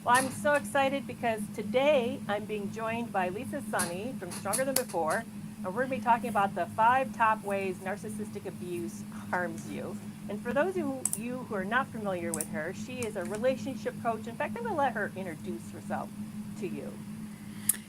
Well, I'm so excited because today I'm being joined by Lisa Sonni from Stronger Than Before, and we're going to be talking about the 5 top ways narcissistic abuse harms you. And for those of you who are not familiar with her, she is a relationship coach. In fact, I'm going to let her introduce herself to you.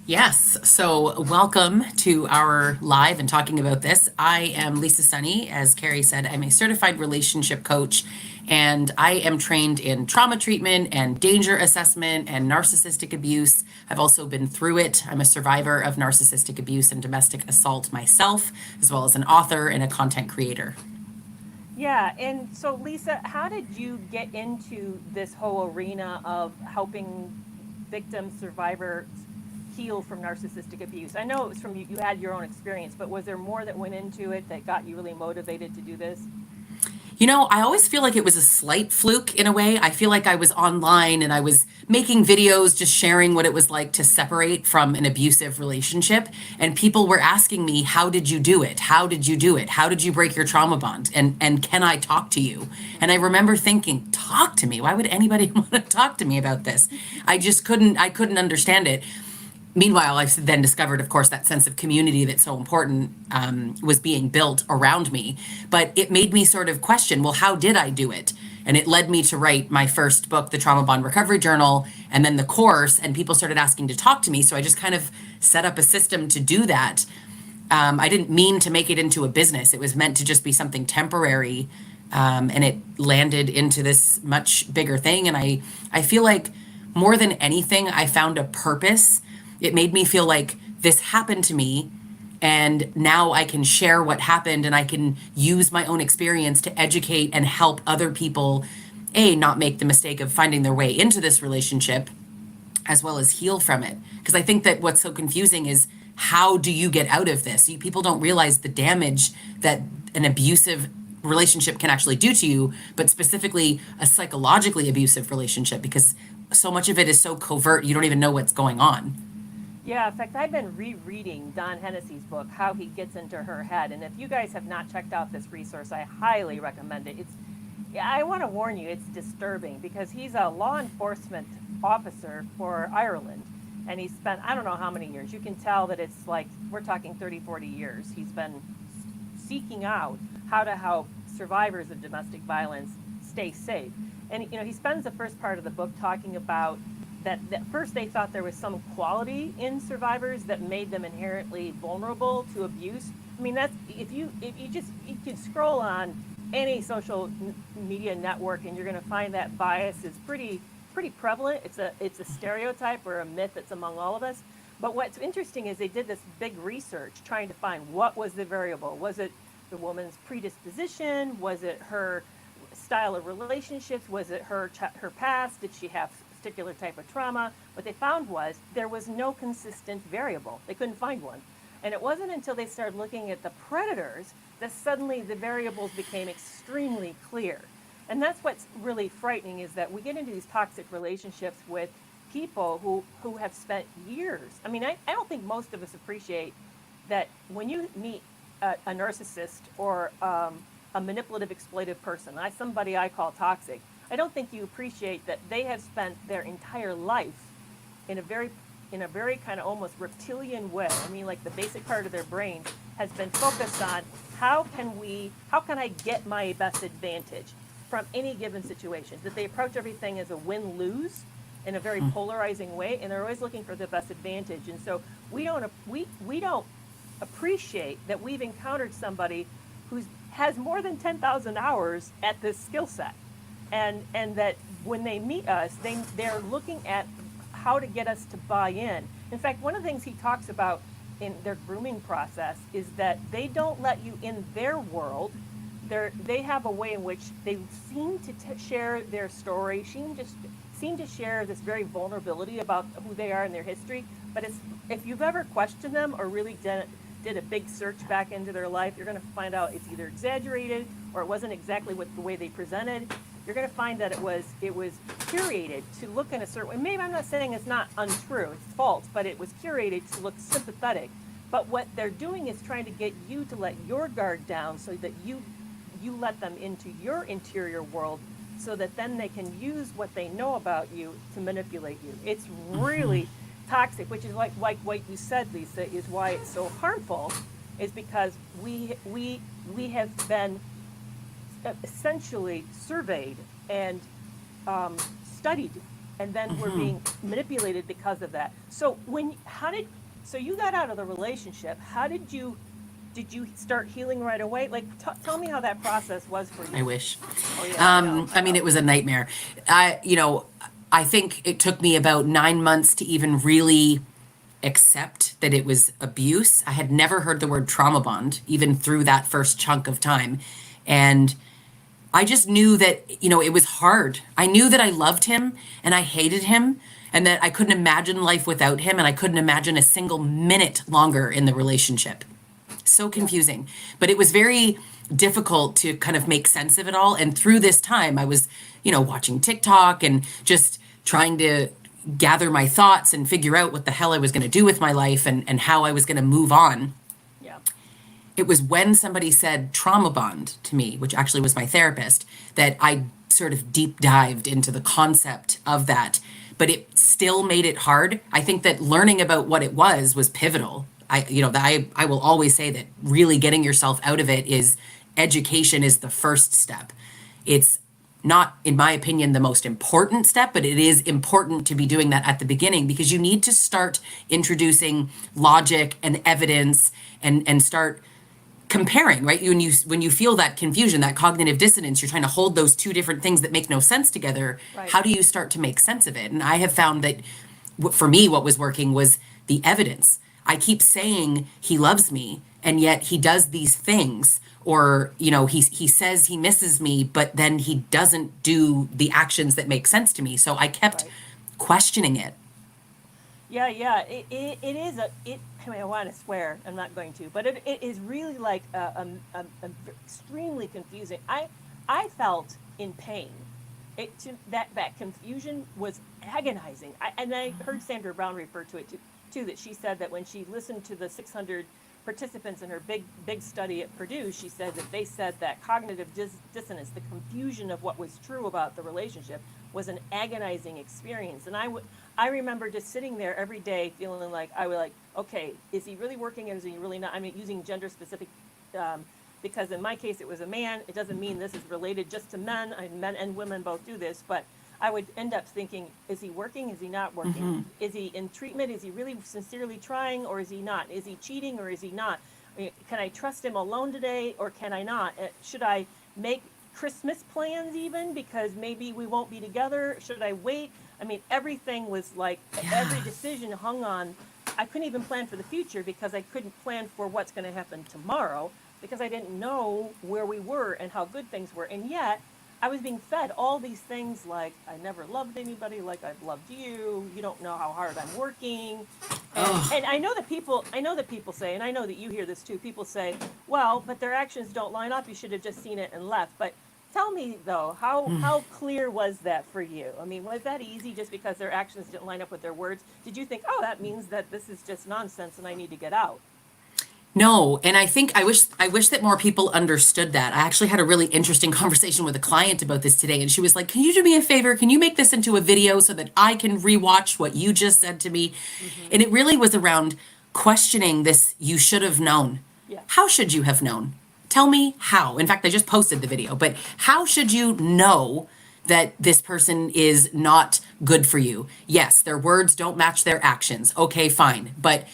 Yes. So, welcome to our live and talking about this. I am Lisa Sonni. As Carrie said, I'm a certified relationship coach, and I am trained in trauma treatment and danger assessment and narcissistic abuse. I've also been through it. I'm a survivor of narcissistic abuse and domestic assault myself, as well as an author and a content creator. Yeah, and so Lisa, how did you get into this whole arena of helping victims, survivors heal from narcissistic abuse? I know it was from you had your own experience, but was there more that went into it that got you really motivated to do this? I always feel like it was a slight fluke in a way. I feel like I was online and I was making videos just sharing what it was like to separate from an abusive relationship. And people were asking me, how did you do it? How did you do it? How did you break your trauma bond? And can I talk to you? And I remember thinking, talk to me? Why would anybody want to talk to me about this? I couldn't understand it. Meanwhile, I've then discovered, of course, that sense of community that's so important was being built around me. But it made me sort of question, well, how did I do it? And it led me to write my first book, The Trauma Bond Recovery Journal, and then the course, and people started asking to talk to me. So I just kind of set up a system to do that. I didn't mean to make it into a business. It was meant to just be something temporary. And it landed into this much bigger thing. And I feel like more than anything, I found a purpose. It made me feel like this happened to me, and now I can share what happened and I can use my own experience to educate and help other people, not make the mistake of finding their way into this relationship, as well as heal from it. Because I think that what's so confusing is, how do you get out of this? People don't realize the damage that an abusive relationship can actually do to you, but specifically a psychologically abusive relationship, because so much of it is so covert, you don't even know what's going on. Yeah, in fact, I've been rereading Don Hennessy's book, How He Gets Into Her Head. And if you guys have not checked out this resource, I highly recommend it. I want to warn you, it's disturbing because he's a law enforcement officer for Ireland. And he's spent, I don't know how many years. You can tell that it's like, we're talking 30, 40 years. He's been seeking out how to help survivors of domestic violence stay safe. And, he spends the first part of the book talking about that first they thought there was some quality in survivors that made them inherently vulnerable to abuse. I mean, that's if you can scroll on any social media network and you're going to find that bias is pretty prevalent. It's a stereotype or a myth that's among all of us. But what's interesting is they did this big research trying to find what was the variable. Was it the woman's predisposition? Was it her style of relationships? Was it her past? Did she have particular type of trauma? What they found was there was no consistent variable. They couldn't find one. And it wasn't until they started looking at the predators that suddenly the variables became extremely clear. And that's what's really frightening, is that we get into these toxic relationships with people who have spent years. I mean, I don't think most of us appreciate that when you meet a narcissist or a manipulative, exploitive person, somebody I call toxic, I don't think you appreciate that they have spent their entire life in a very kind of almost reptilian way. I mean, like the basic part of their brain has been focused on how can I get my best advantage from any given situation. That they approach everything as a win-lose in a very polarizing way, and they're always looking for the best advantage. And so we don't appreciate that we've encountered somebody who has more than 10,000 hours at this skill set. And that when they meet us, they're looking at how to get us to buy in. In fact, one of the things he talks about in their grooming process is that they don't let you in their world. They have a way in which they seem to share their story, seem to share this very vulnerability about who they are and their history. But if you've ever questioned them or really did a big search back into their life, you're going to find out it's either exaggerated or it wasn't exactly the way they presented. You're going to find that it was curated to look in a certain way. Maybe I'm not saying it's not untrue, it's false, but it was curated to look sympathetic. But what they're doing is trying to get you to let your guard down so that you let them into your interior world so that then they can use what they know about you to manipulate you. It's really toxic, which is like what you said, Lisa, is why it's so harmful, is because we have been essentially surveyed and studied, and then we're being manipulated because of that. So so you got out of the relationship. How did you start healing right away? Like, tell me how that process was for you. I wish. Oh, yeah, I know. It was a nightmare. I think it took me about 9 months to even really accept that it was abuse. I had never heard the word trauma bond, even through that first chunk of time. And I just knew that, it was hard. I knew that I loved him and I hated him and that I couldn't imagine life without him and I couldn't imagine a single minute longer in the relationship. So confusing. But it was very difficult to kind of make sense of it all. And through this time, I was, watching TikTok and just trying to gather my thoughts and figure out what the hell I was going to do with my life and how I was going to move on. Yeah. It was when somebody said trauma bond to me, which actually was my therapist, that I sort of deep dived into the concept of that. But it still made it hard. I think that learning about what it was pivotal. I will always say that really getting yourself out of it education is the first step. It's not, in my opinion, the most important step, but it is important to be doing that at the beginning because you need to start introducing logic and evidence and start comparing, right? When you feel that confusion, that cognitive dissonance, you're trying to hold those two different things that make no sense together. Right. How do you start to make sense of it? And I have found that for me, what was working was the evidence. I keep saying he loves me, and yet he does these things, or he says he misses me, but then he doesn't do the actions that make sense to me. So I kept questioning it. Yeah. It is I want to swear. I'm not going to, but it is really like extremely confusing. I felt in pain. That confusion was agonizing. And I heard Sandra Brown refer to it too, that she said that when she listened to the 600 participants in her big study at Purdue, she said that they said that cognitive dissonance, the confusion of what was true about the relationship, was an agonizing experience. And I remember just sitting there every day feeling like okay, is he really working or is he really not? I mean, using gender specific, because in my case it was a man. It doesn't mean this is related just to men. Men and women both do this, but I would end up thinking, is he working? Is he not working? Is he in treatment? Is he really sincerely trying, or is he not? Is he cheating, or is he not? I mean, can I trust him alone today, or can I not? Should I make Christmas plans even, because maybe we won't be together? Should I wait? I mean, everything was like, every decision hung on. I couldn't even plan for the future because I couldn't plan for what's going to happen tomorrow because I didn't know where we were and how good things were. And yet, I was being fed all these things like, I never loved anybody like I've loved you. You don't know how hard I'm working. And I know that people say, and I know that you hear this too, people say, well, but their actions don't line up. You should have just seen it and left. But tell me though, how clear was that for you? I mean, was that easy just because their actions didn't line up with their words? Did you think, oh, that means that this is just nonsense and I need to get out? No, and I wish that more people understood that. I actually had a really interesting conversation with a client about this today, and she was like, "Can you do me a favor? Can you make this into a video so that I can rewatch what you just said to me?" And it really was around questioning this, you should have known. Yeah. How should you have known? Tell me how. In fact, I just posted the video, but how should you know that this person is not good for you? Yes, their words don't match their actions. Okay, fine. But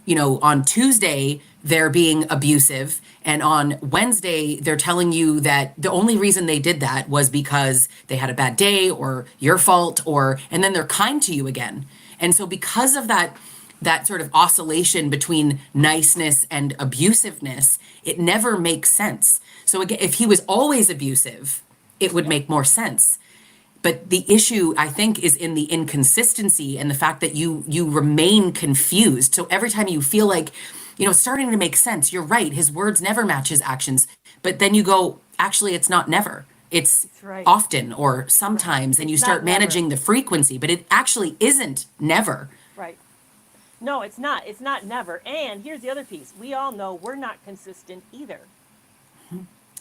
on Tuesday, they're being abusive. And on Wednesday, they're telling you that the only reason they did that was because they had a bad day or your fault, and then they're kind to you again. And so because of that sort of oscillation between niceness and abusiveness, it never makes sense. So again, if he was always abusive, it would make more sense. But the issue, I think, is in the inconsistency and the fact that you remain confused. So every time you feel like, it's starting to make sense, you're right, his words never match his actions. But then you go, actually, it's not never. It's often or sometimes, and you start managing the frequency, but it actually isn't never. Right. No, it's not. It's not never. And here's the other piece. We all know we're not consistent either.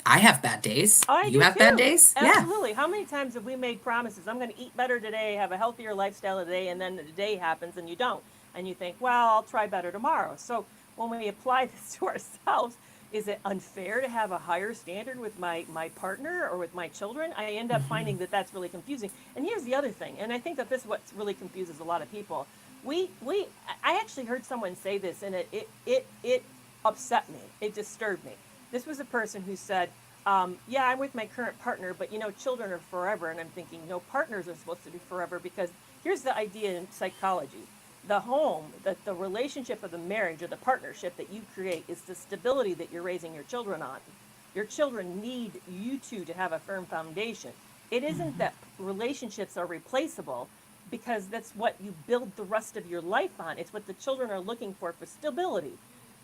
I have bad days. Oh, I You do have bad too. days? Yeah. Absolutely. How many times have we made promises? I'm going to eat better today, have a healthier lifestyle today, and then the day happens and you don't. And you think, well, I'll try better tomorrow. So when we apply this to ourselves, is it unfair to have a higher standard with my partner or with my children? I end up finding that that's really confusing. And here's the other thing, and I think that this is what really confuses a lot of people. I actually heard someone say this, and it upset me. It disturbed me. This was a person who said, yeah, I'm with my current partner, but children are forever. And I'm thinking, no, partners are supposed to be forever, because here's the idea in psychology. The home, the relationship of the marriage or the partnership that you create is the stability that you're raising your children on. Your children need you two to have a firm foundation. It isn't that relationships are replaceable, because that's what you build the rest of your life on. It's what the children are looking for stability.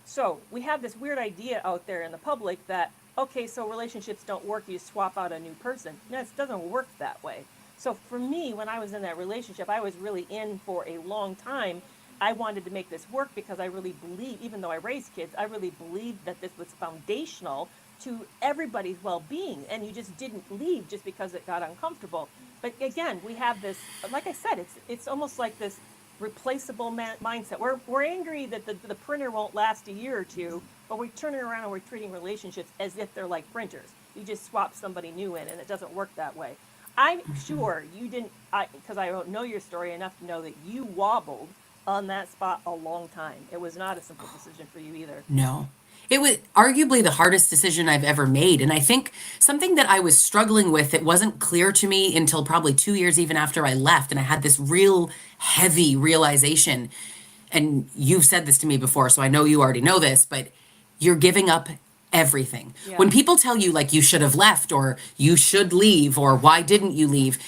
So we have this weird idea out there in the public that, okay, so relationships don't work, you swap out a new person. No, it doesn't work that way. So for me, when I was in that relationship, I was really in for a long time. I wanted to make this work because I really believe, even though I raised kids, I really believed that this was foundational to everybody's well-being. And you just didn't leave just because it got uncomfortable. But again, we have this, like I said, it's almost like this replaceable mindset. We're angry that the printer won't last a year or two, but we turn it around and we're treating relationships as if they're like printers. You just swap somebody new in, and it doesn't work that way. I'm sure you didn't, because I don't know your story enough to know that you wobbled on that spot a long time. It was not a simple decision for you either. No. It was arguably the hardest decision I've ever made. And I think something that I was struggling with, it wasn't clear to me until probably 2 years even after I left. And I had this real heavy realization. And you've said this to me before, so I know you already know this, but you're giving up everything. Yeah. When people tell you, like, you should have left, or you should leave, or why didn't you leave,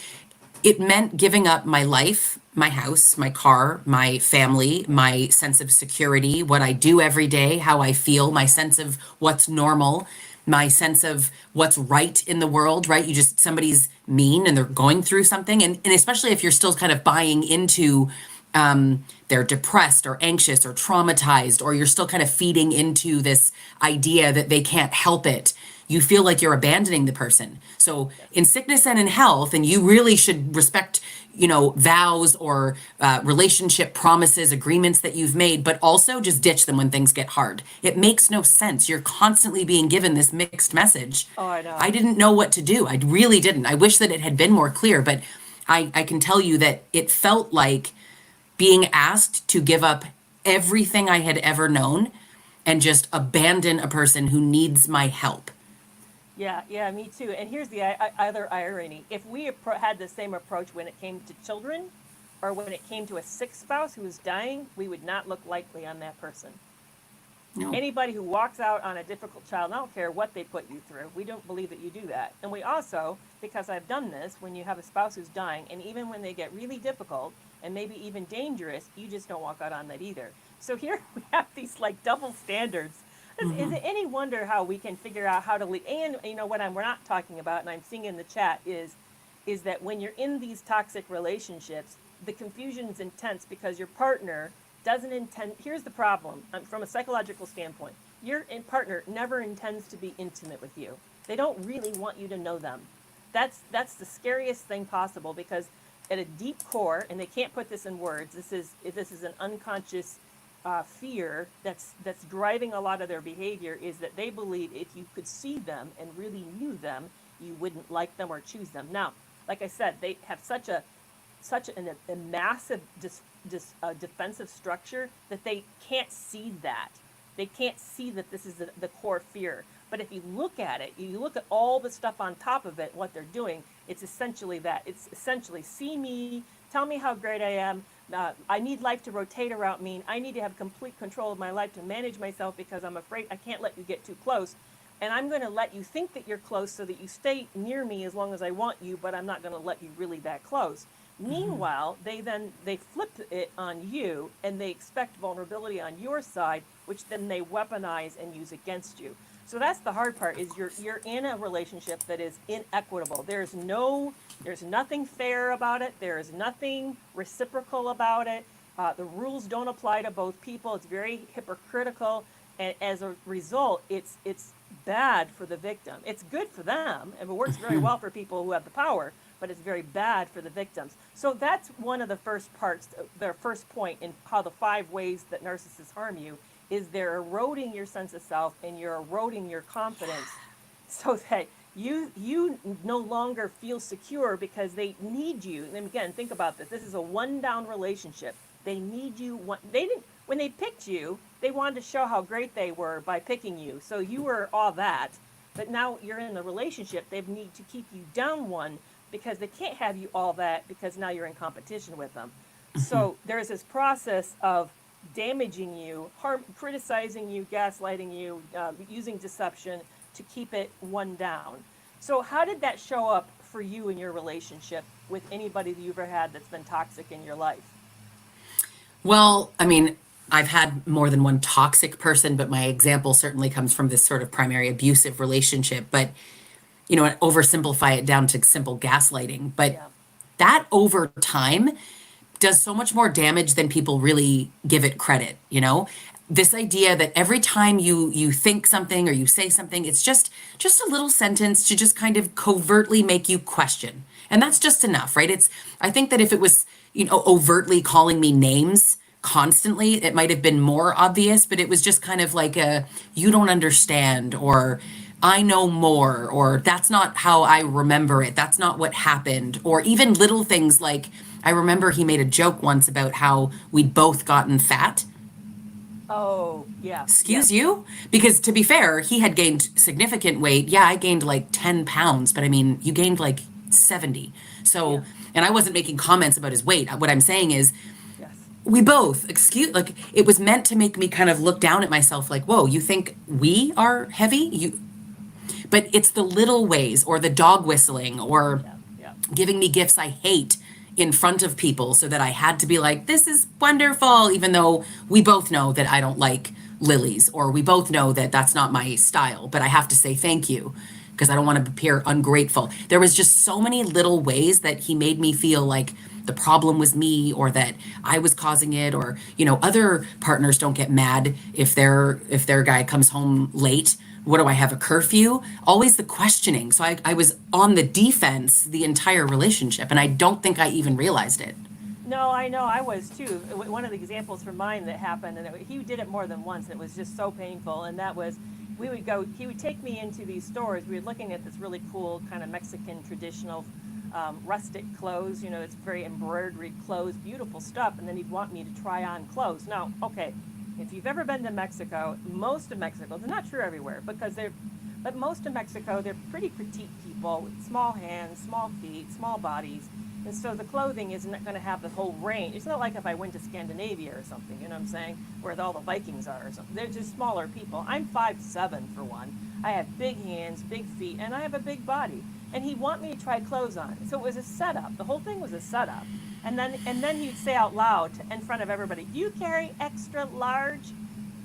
it meant giving up my life, my house, my car, my family, my sense of security, what I do every day, how I feel, my sense of what's normal, my sense of what's right in the world, right? You just, somebody's mean and they're going through something. And especially if you're still kind of buying into, they're depressed or anxious or traumatized, or you're still kind of feeding into this idea that they can't help it, you feel like you're abandoning the person. So in sickness and in health, and you really should respect, vows or relationship promises, agreements that you've made, but also just ditch them when things get hard. It makes no sense. You're constantly being given this mixed message. Oh, I know. I didn't know what to do. I really didn't. I wish that it had been more clear, but I can tell you that it felt like being asked to give up everything I had ever known and just abandon a person who needs my help. Yeah, me too. And here's the other irony. If we had the same approach when it came to children, or when it came to a sick spouse who was dying, we would not look likely on that person. No. Anybody who walks out on a difficult child, I don't care what they put you through, we don't believe that you do that. And we also, because I've done this, when you have a spouse who's dying, and even when they get really difficult and maybe even dangerous, you just don't walk out on that either. So here we have these like double standards. Is it any wonder how we can figure out how to lead? And what we're not talking about, and I'm seeing in the chat, is that when you're in these toxic relationships, the confusion is intense because your partner doesn't intend. Here's the problem from a psychological standpoint: your partner never intends to be intimate with you. They don't really want you to know them. That's the scariest thing possible, because at a deep core, and they can't put this in words, this is an unconscious fear that's driving a lot of their behavior, is that they believe if you could see them and really knew them, you wouldn't like them or choose them. Now, like I said, they have such a massive defensive structure that they can't see that. They can't see that this is the core fear. But if you look at it, you look at all the stuff on top of it, what they're doing, it's essentially that. It's essentially, see me, tell me how great I am. I need life to rotate around me. I need to have complete control of my life to manage myself, because I'm afraid I can't let you get too close. And I'm going to let you think that you're close so that you stay near me as long as I want you, but I'm not going to let you really that close. Meanwhile, they flip it on you, and they expect vulnerability on your side, which then they weaponize and use against you. So that's the hard part, is you're in a relationship that is inequitable. There's nothing fair about it. There is nothing reciprocal about it. The rules don't apply to both people. It's very hypocritical, and as a result, it's bad for the victim. It's good for them, and it works very well for people who have the power, but it's very bad for the victims. So that's one of the first parts, their first point in how the 5 ways that narcissists harm you is they're eroding your sense of self and you're eroding your confidence so that you no longer feel secure because they need you. And again, think about this. This is a one-down relationship. They need you. They didn't, when they picked you, they wanted to show how great they were by picking you. So you were all that. But now you're in the relationship. They need to keep you down one because they can't have you all that because now you're in competition with them. So there's this process of damaging you, criticizing you, gaslighting you, using deception to keep it one down. So how did that show up for you in your relationship with anybody that you've ever had that's been toxic in your life? Well, I mean, I've had more than one toxic person, but my example certainly comes from this sort of primary abusive relationship. But, oversimplify it down to simple gaslighting. But Yeah. that over time does so much more damage than people really give it credit, This idea that every time you think something or you say something, it's just a little sentence to just kind of covertly make you question. And that's just enough, right? I think that if it was, overtly calling me names constantly, it might have been more obvious, but it was just kind of like you don't understand, or I know more, or that's not how I remember it. That's not what happened. Or even little things like, I remember he made a joke once about how we'd both gotten fat. Oh, yeah. Excuse you? Because to be fair, he had gained significant weight. Yeah, I gained like 10 pounds, but I mean, you gained like 70. So, Yeah. and I wasn't making comments about his weight. What I'm saying is, Yes. we both, it was meant to make me kind of look down at myself like, whoa, you think we are heavy? But it's the little ways, or the dog whistling, or Yeah. Yeah. giving me gifts I hate in front of people so that I had to be like, this is wonderful, even though we both know that I don't like lilies, or we both know that that's not my style, but I have to say thank you because I don't want to appear ungrateful. There was just so many little ways that he made me feel like the problem was me, or that I was causing it, or, other partners don't get mad if their guy comes home late. What do I have, a curfew? Always the questioning. So I was on the defense the entire relationship, and I don't think I even realized it. No, I know, I was too. One of the examples from mine that happened, and he did it more than once, and it was just so painful, and that was, he would take me into these stores. We were looking at this really cool kind of Mexican traditional rustic clothes, it's very embroidered clothes, beautiful stuff, and then he'd want me to try on clothes. Now, okay, if you've ever been to Mexico, most of Mexico, it's not true everywhere, but most of Mexico, they're pretty petite people with small hands, small feet, small bodies. And so the clothing isn't going to have the whole range. It's not like if I went to Scandinavia or something, you know what I'm saying, where all the Vikings are or something. They're just smaller people. I'm 5'7" for one. I have big hands, big feet, and I have a big body. And he'd want me to try clothes on. So it was a setup. The whole thing was a setup. And then he'd say out loud in front of everybody, "Do you carry extra large?"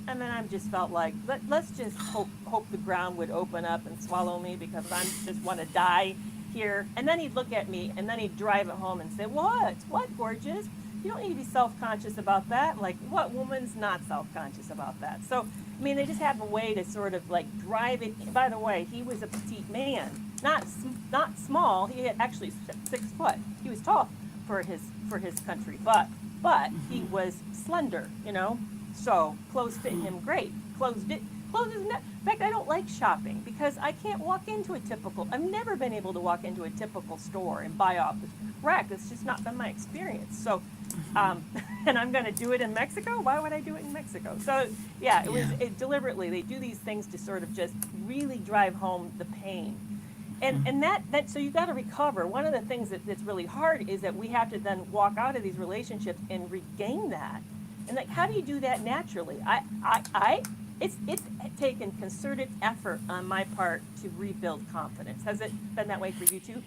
And then I just felt like, let's just hope the ground would open up and swallow me because I just want to die here. And then he'd look at me, and then he'd drive it home and say, What, gorgeous? You don't need to be self-conscious about that. Like, what woman's not self-conscious about that? So, I mean, they just have a way to sort of like drive it. By the way, he was a petite man, not small. He had actually 6 foot. He was tall for his country, but he was slender, So clothes fit him great. Clothes is not. In fact, I don't like shopping because I can't walk into a typical. I've never been able to walk into a typical store and buy off the rack. It's just not been my experience. So, and I'm going to do it in Mexico. Why would I do it in Mexico? So, yeah, it deliberately. They do these things to sort of just really drive home the pain. And that so you got to recover. One of the things that's really hard is that we have to then walk out of these relationships and regain that. And like, how do you do that naturally? It's taken concerted effort on my part to rebuild confidence. Has it been that way for you too?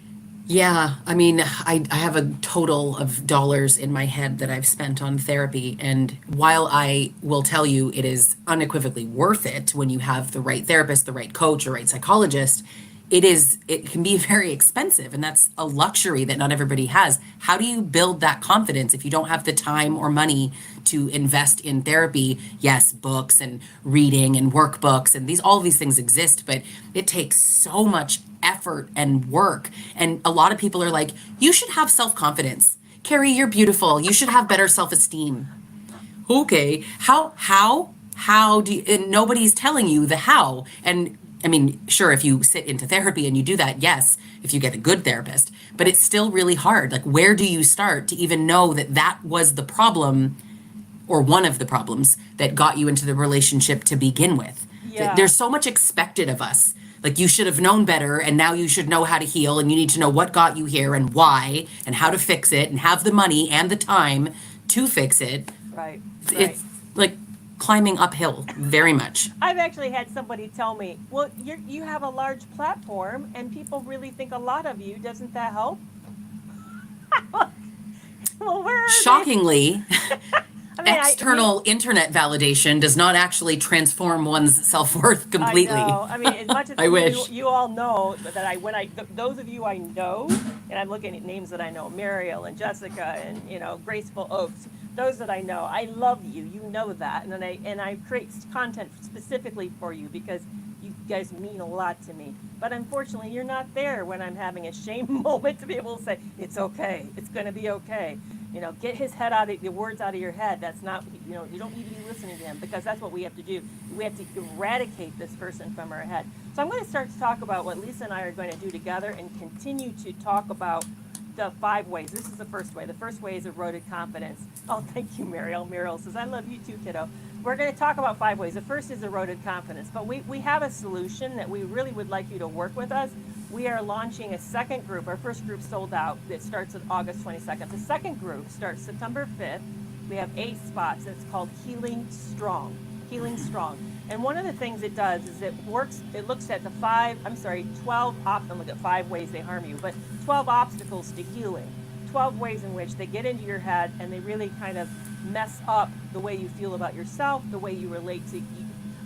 Yeah, I mean, I have a total of dollars in my head that I've spent on therapy. And while I will tell you it is unequivocally worth it when you have the right therapist, the right coach, or right psychologist, it can be very expensive, and that's a luxury that not everybody has. How do you build that confidence if you don't have the time or money to invest in therapy? Yes, books and reading and workbooks and all of these things exist, but it takes so much effort and work. And a lot of people are like, you should have self-confidence. Carrie, you're beautiful. You should have better self-esteem. Okay, how do you, and nobody's telling you the how. And I mean, sure, if you sit into therapy and you do that, yes, if you get a good therapist, but it's still really hard. Like, where do you start to even know that that was the problem or one of the problems that got you into the relationship to begin with? Yeah. There's so much expected of us. Like, you should have known better, and now you should know how to heal, and you need to know what got you here and why and how to fix it and have the money and the time to fix it. Right. It's like climbing uphill very much. I've actually had somebody tell me, well, you have a large platform and people really think a lot of you. Doesn't that help? Well, where are Shockingly, I mean, external internet validation does not actually transform one's self-worth completely. I know. I mean, as much as I wish. you all know that those of you I know, and I'm looking at names that I know, Mariel and Jessica and, Graceful Oaks, those that I know, I love you. You know that. And I create content specifically for you because you guys mean a lot to me. But unfortunately, you're not there when I'm having a shame moment to be able to say, it's okay. It's going to be okay. Get the words out of your head. That's not, you don't need to be listening to him, because that's what we have to do. We have to eradicate this person from our head. So I'm going to start to talk about what Lisa and I are going to do together and continue to talk about the 5 ways. This is the first way. The first way is eroded confidence. Oh, thank you, Mariel. Mariel says, I love you too, kiddo. We're going to talk about 5 ways. The first is eroded confidence, but we have a solution that we really would like you to work with us. We are launching a second group. Our first group sold out. It starts on August 22nd. The second group starts September 5th. We have 8 spots. It's called Healing Strong. Healing Strong. And one of the things it does is it looks at 12, I'm looking at 5 ways they harm you, but 12 obstacles to healing. 12 ways in which they get into your head and they really kind of mess up the way you feel about yourself, the way you relate to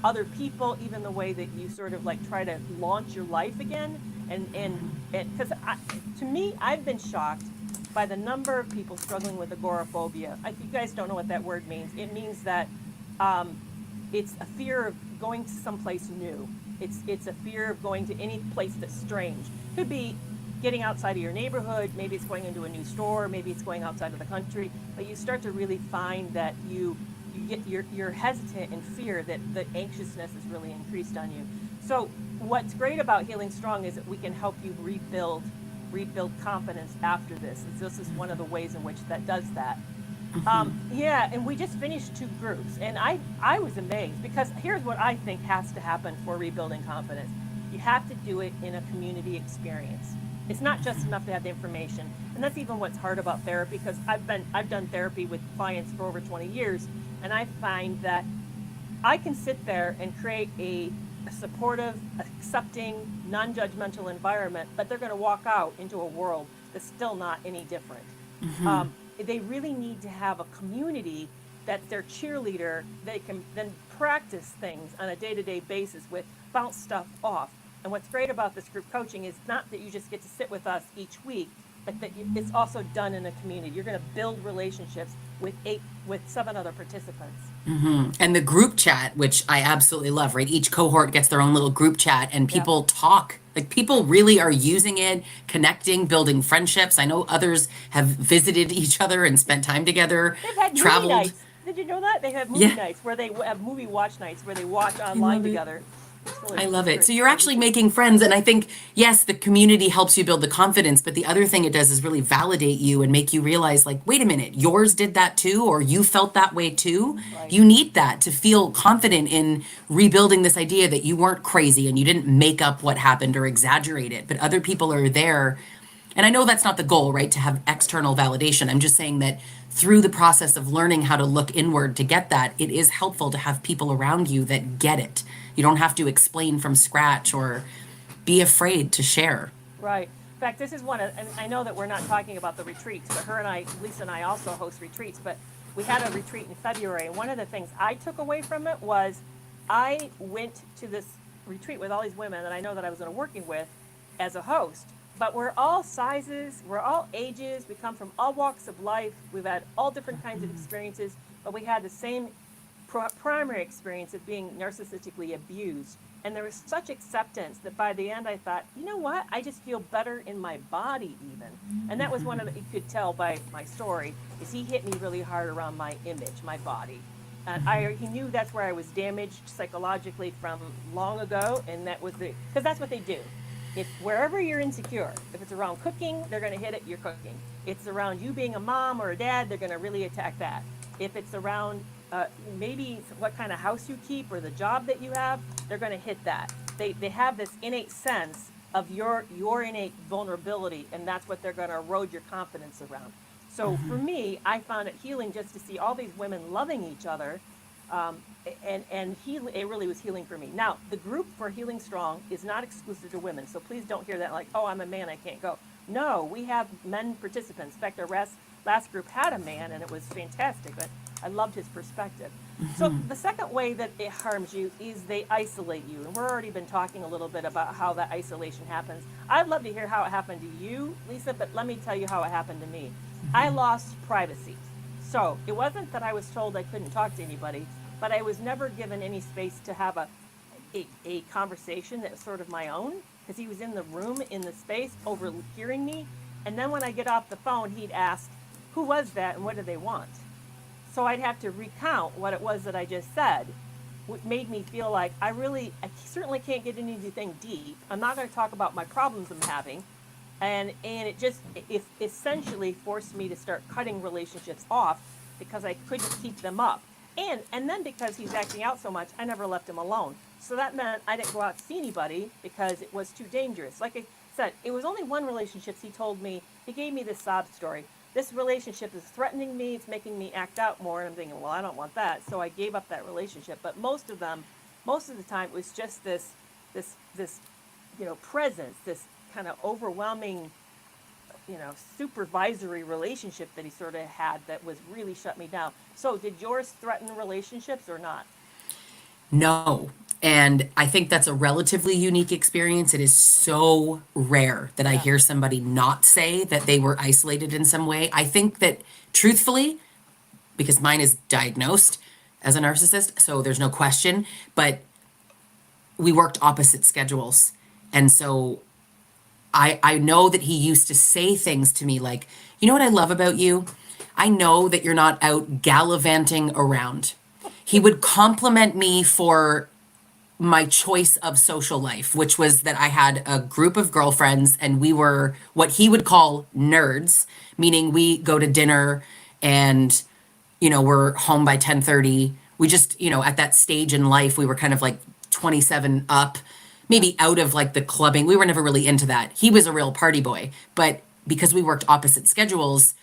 other people, even the way that you sort of like try to launch your life again. And because to me, I've been shocked by the number of people struggling with agoraphobia. If you guys don't know what that word means, it means that it's a fear of going to someplace new. It's a fear of going to any place that's strange. Could be getting outside of your neighborhood, maybe it's going into a new store, maybe it's going outside of the country, but you start to really find that you're hesitant and fear that the anxiousness is really increased on you. So what's great about Healing Strong is that we can help you rebuild confidence after this. And this is one of the ways in which that does that. And we just finished 2 groups, and I was amazed, because here's what I think has to happen for rebuilding confidence. You have to do it in a community experience. It's not just enough to have the information, and that's even what's hard about therapy, because I've done therapy with clients for over 20 years, and I find that I can sit there and create a supportive, accepting, non-judgmental environment, but they're going to walk out into a world that's still not any different. They really need to have a community that's their cheerleader. They can then practice things on a day-to-day basis with, bounce stuff off. And what's great about this group coaching is not that you just get to sit with us each week, but that it's also done in a community. You're going to build relationships with 7 other participants. And the group chat, which I absolutely love, right? Each cohort gets their own little group chat, and people talk. Like, people really are using it, connecting, building friendships. I know others have visited each other and spent time together, They've had traveled. movie nights. Did you know that? They have movie nights where they have movie watch nights where they watch online together. I love it. So you're actually making friends. And I think, yes, the community helps you build the confidence, but the other thing it does is really validate you and make you realize, like, wait a minute, yours did that too, or you felt that way too. Right. You need that to feel confident in rebuilding this idea that you weren't crazy and you didn't make up what happened or exaggerate it, but other people are there. And I know that's not the goal, right, to have external validation. I'm just saying that through the process of learning how to look inward to get that, it is helpful to have people around you that get it. You don't have to explain from scratch or be afraid to share. Right. In fact, this is one of, and I know that we're not talking about the retreats, but Lisa and I also host retreats, but we had a retreat in February, and one of the things I took away from it was I went to this retreat with all these women that I know that I was going to working with, as a host. But we're all sizes, we're all ages, we come from all walks of life, we've had all different kinds of experiences, but we had the same primary experience of being narcissistically abused. And there was such acceptance that by the end I thought, you know what, I just feel better in my body even. And that was one of the, you could tell by my story, is he hit me really hard around my image, my body. And he knew that's where I was damaged psychologically from long ago, and that was because that's what they do. If wherever you're insecure, if it's around cooking, they're going to hit at your cooking. It's around you being a mom or a dad, they're going to really attack that. If it's around maybe what kind of house you keep or the job that you have, they're going to hit that. They have this innate sense of your innate vulnerability, and that's what they're going to erode your confidence around. So for me, I found it healing just to see all these women loving each other, and it really was healing for me. Now, the group for Healing Strong is not exclusive to women, so please don't hear that like, oh, I'm a man, I can't go. No, we have men participants. In fact, our last group had a man, and it was fantastic, but I loved his perspective. So the second way that it harms you is they isolate you, and we've already been talking a little bit about how that isolation happens. I'd love to hear how it happened to you, Lisa, but let me tell you how it happened to me. I lost privacy. So it wasn't that I was told I couldn't talk to anybody, but I was never given any space to have a conversation that was sort of my own, because he was in the room, in the space, overhearing me. And then when I get off the phone, he'd ask, who was that and what did they want? So I'd have to recount what it was that I just said, which made me feel like I certainly can't get into anything deep. I'm not going to talk about my problems I'm having. And it essentially forced me to start cutting relationships off because I couldn't keep them up. And then because he's acting out so much, I never left him alone. So that meant I didn't go out to see anybody because it was too dangerous. Like I said, it was only one relationship he gave me this sob story. This relationship is threatening me, it's making me act out more, and I'm thinking, well, I don't want that. So I gave up that relationship. But most of the time, it was just this presence, this kind of overwhelming, supervisory relationship that he sort of had that was really shut me down. So did yours threaten relationships or not? No. And I think that's a relatively unique experience. It is so rare that I hear somebody not say that they were isolated in some way. I think that truthfully, because mine is diagnosed as a narcissist, so there's no question, but we worked opposite schedules. And so I know that he used to say things to me like, you know what I love about you? I know that you're not out gallivanting around. He would compliment me for my choice of social life, which was that I had a group of girlfriends and we were what he would call nerds, meaning we go to dinner and, we're home by 10:30. We just, at that stage in life, we were kind of like 27 up, maybe out of like the clubbing. We were never really into that. He was a real party boy, but because we worked opposite schedules,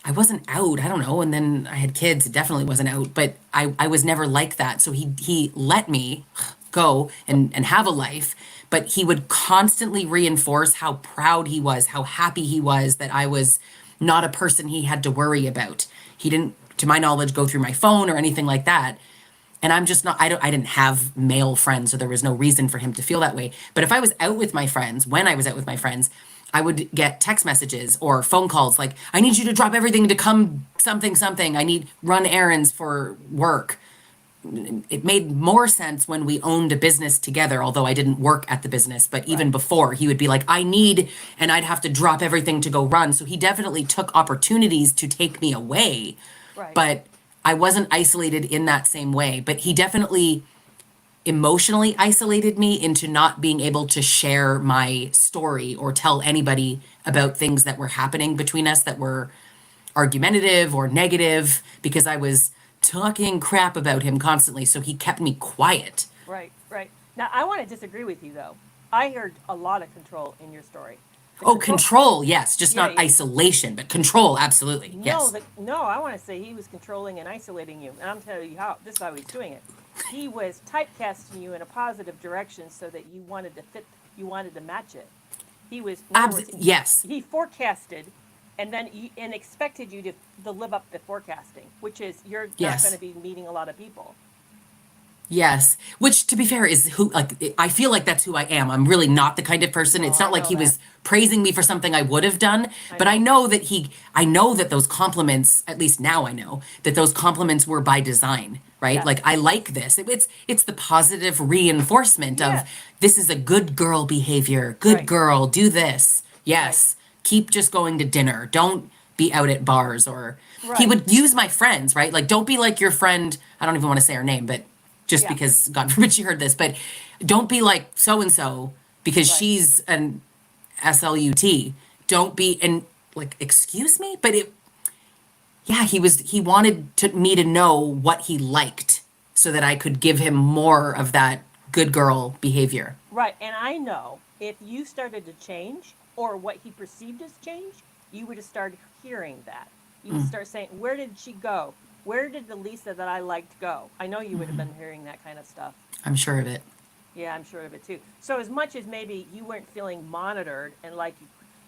I wasn't out. I don't know. And then I had kids. It definitely wasn't out, but I was never like that. So he let me go and have a life, but he would constantly reinforce how proud he was, how happy he was that I was not a person he had to worry about. He didn't, to my knowledge, go through my phone or anything like that. And I'm just not, I didn't have male friends, so there was no reason for him to feel that way. But if I was out with my friends, when I was out with my friends, I would get text messages or phone calls like, I need you to drop everything to come something. I need run errands for work. It made more sense when we owned a business together, although I didn't work at the business. But even before, he would be like, and I'd have to drop everything to go run. So he definitely took opportunities to take me away. Right. But I wasn't isolated in that same way. But he definitely emotionally isolated me into not being able to share my story or tell anybody about things that were happening between us that were argumentative or negative, because I was talking crap about him constantly. So he kept me quiet. Right. Now, I want to disagree with you, though. I heard a lot of control in your story. Control, yes. Just not isolation, but control, absolutely. Yes. No, I want to say he was controlling and isolating you. And I'm telling you this is how he's doing it. He was typecasting you in a positive direction so that you wanted to match it. He was, yes. He forecasted and then expected you to live up the forecasting, which is you're not going to be meeting a lot of people. Yes, which to be fair is who, like, I feel like that's who I am. I'm really not the kind of person. Oh, It's I not like know he that. was praising me for something I would have done, I but I know. know that I know that those compliments, at least now I know that those compliments were by design, right? Yes. Like I Yes. like this. It's the positive reinforcement of Yes. this is a good girl behavior. Good Right. girl, do this. Right. Yes. Keep just going to dinner. Don't be out at bars or he Right. would use my friends, right? Like don't be like your friend, I don't even want to say her name, but just Yeah. because God forbid she heard this, but don't be like so and so because Right. she's an SLUT. Don't be and like excuse me, but yeah, he wanted me to know what he liked so that I could give him more of that good girl behavior. Right. And I know if you started to change or what he perceived as change, you would have started hearing that. You would start saying, where did she go? Where did the Lisa that I liked go? I know you would have been hearing that kind of stuff. I'm sure of it. Yeah, I'm sure of it too. So as much as maybe you weren't feeling monitored and like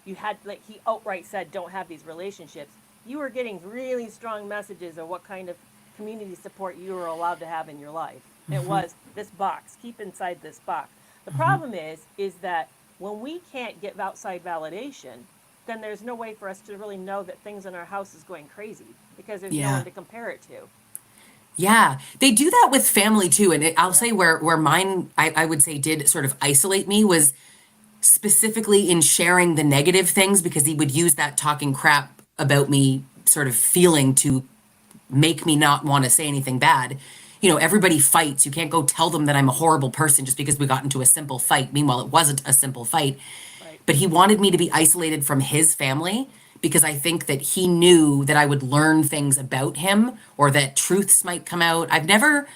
you had, like he outright said, don't have these relationships, you were getting really strong messages of what kind of community support you were allowed to have in your life. It was this box, keep inside this box. The problem is that when we can't get outside validation, then there's no way for us to really know that things in our house is going crazy because there's no Yeah. one to compare it to. Yeah, they do that with family too. And I'll Yeah. say where mine, I would say, did sort of isolate me was specifically in sharing the negative things because he would use that talking crap about me sort of feeling to make me not want to say anything bad. You know, everybody fights. You can't go tell them that I'm a horrible person just because we got into a simple fight. Meanwhile, it wasn't a simple fight. Right. But he wanted me to be isolated from his family because I think that he knew that I would learn things about him or that truths might come out. I've never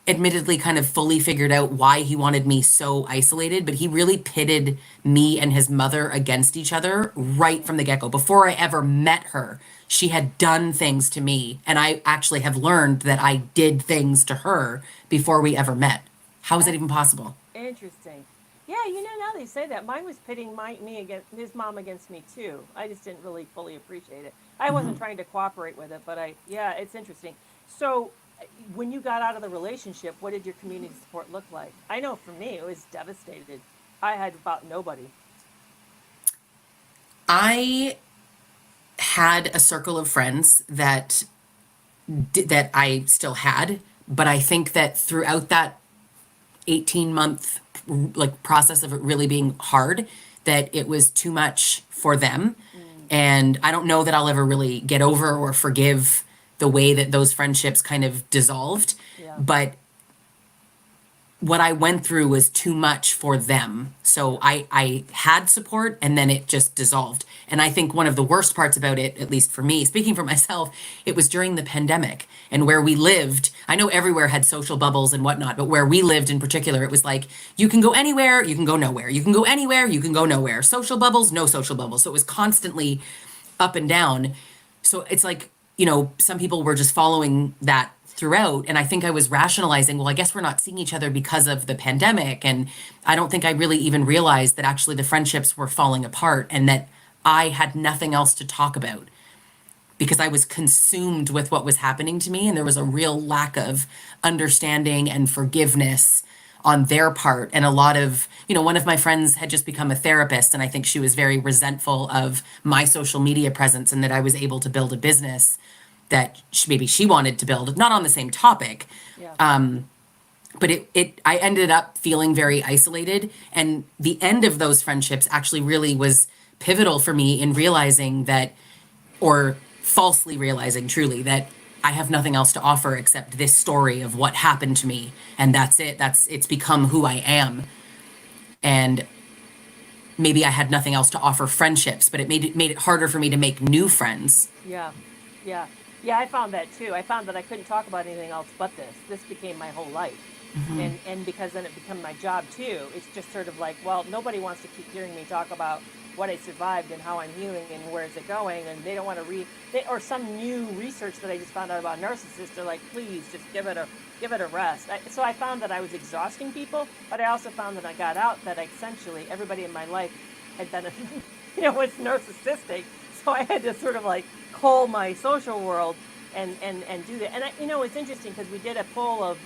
admittedly kind of fully figured out why he wanted me so isolated, but he really pitted me and his mother against each other right from the get go. Before I ever met her, she had done things to me, and I actually have learned that I did things to her before we ever met. How is that That's even possible? interesting. Yeah, now they say that mine was pitting me against his mom against me too. I just didn't really fully appreciate it. I wasn't trying to cooperate with it, but yeah, it's interesting. So, when you got out of the relationship, what did your community support look like? I know for me, it was devastated. I had about nobody. I had a circle of friends that I still had, but I think that throughout that 18-month like process of it really being hard, that it was too much for them. Mm, And I don't know that I'll ever really get over or forgive the way that those friendships kind of dissolved. yeah, But what I went through was too much for them. So yeah, I had support and then it just dissolved. And I think one of the worst parts about it, at least for me, speaking for myself, it was during the pandemic and where we lived. I know everywhere had social bubbles and whatnot, but where we lived in particular, it was like you can go anywhere, you can go nowhere. You can go anywhere, you can go nowhere. Social bubbles, no social bubbles. So it was constantly up and down. So it's like, some people were just following that throughout. And I think I was rationalizing, well, I guess we're not seeing each other because of the pandemic. And I don't think I really even realized that actually the friendships were falling apart and that I had nothing else to talk about because I was consumed with what was happening to me. And there was a real lack of understanding and forgiveness on their part. And a lot of, one of my friends had just become a therapist. And I think she was very resentful of my social media presence and that I was able to build a business that maybe she wanted to build, not on the same topic. yeah, But I ended up feeling very isolated. And the end of those friendships actually really was pivotal for me in realizing that, or falsely realizing truly, that I have nothing else to offer except this story of what happened to me. And that's it. It's become who I am. And maybe I had nothing else to offer friendships, but it made it harder for me to make new friends. yeah, yeah, yeah. I found that too. I found that I couldn't talk about anything else but this. This became my whole life. And because then it became my job too. It's just sort of like, well, nobody wants to keep hearing me talk about what I survived and how I'm healing and where is it going, and they don't want to read or some new research that I just found out about narcissists. They're like, please just give it a rest. So I found that I was exhausting people, but I also found that I got out that essentially everybody in my life had been, was narcissistic. So I had to sort of like cull my social world and do that. And I, you know, it's interesting because we did a poll of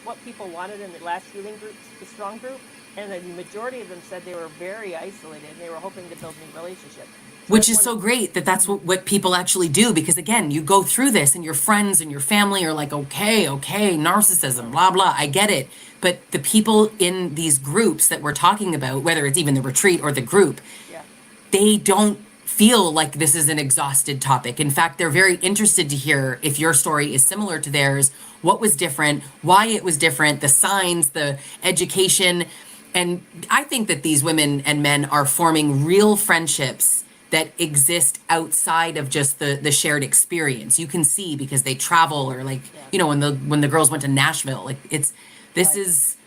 what people wanted in the last healing group, the strong group, and the majority of them said they were very isolated and they were hoping to build new relationships. So Which is so great that that's what people actually do, because again, you go through this and your friends and your family are like, okay, narcissism, blah, blah, I get it. But the people in these groups that we're talking about, whether it's even the retreat or the group, yeah. they don't feel like this is an exhausted topic. In fact, they're very interested to hear if your story is similar to theirs, what was different, why it was different, the signs, the education. And I think that these women and men are forming real friendships that exist outside of just the shared experience. You can see because they travel, or like, you know, when the girls went to Nashville, like this is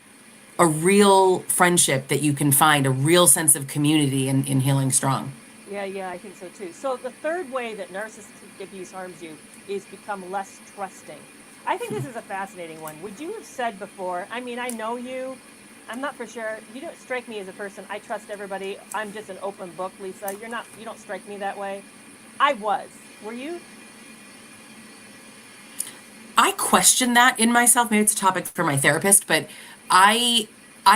a real friendship that you can find, a real sense of community in Healing Strong. Yeah, I think so too. So the third way that narcissistic abuse harms you is become less trusting. I think this is a fascinating one. Would you have said before, I mean, I know you, I'm not for sure, you don't strike me as a person, I trust everybody, I'm just an open book, Lisa, you don't strike me that way. I was. Were you? I question that in myself. Maybe it's a topic for my therapist, but I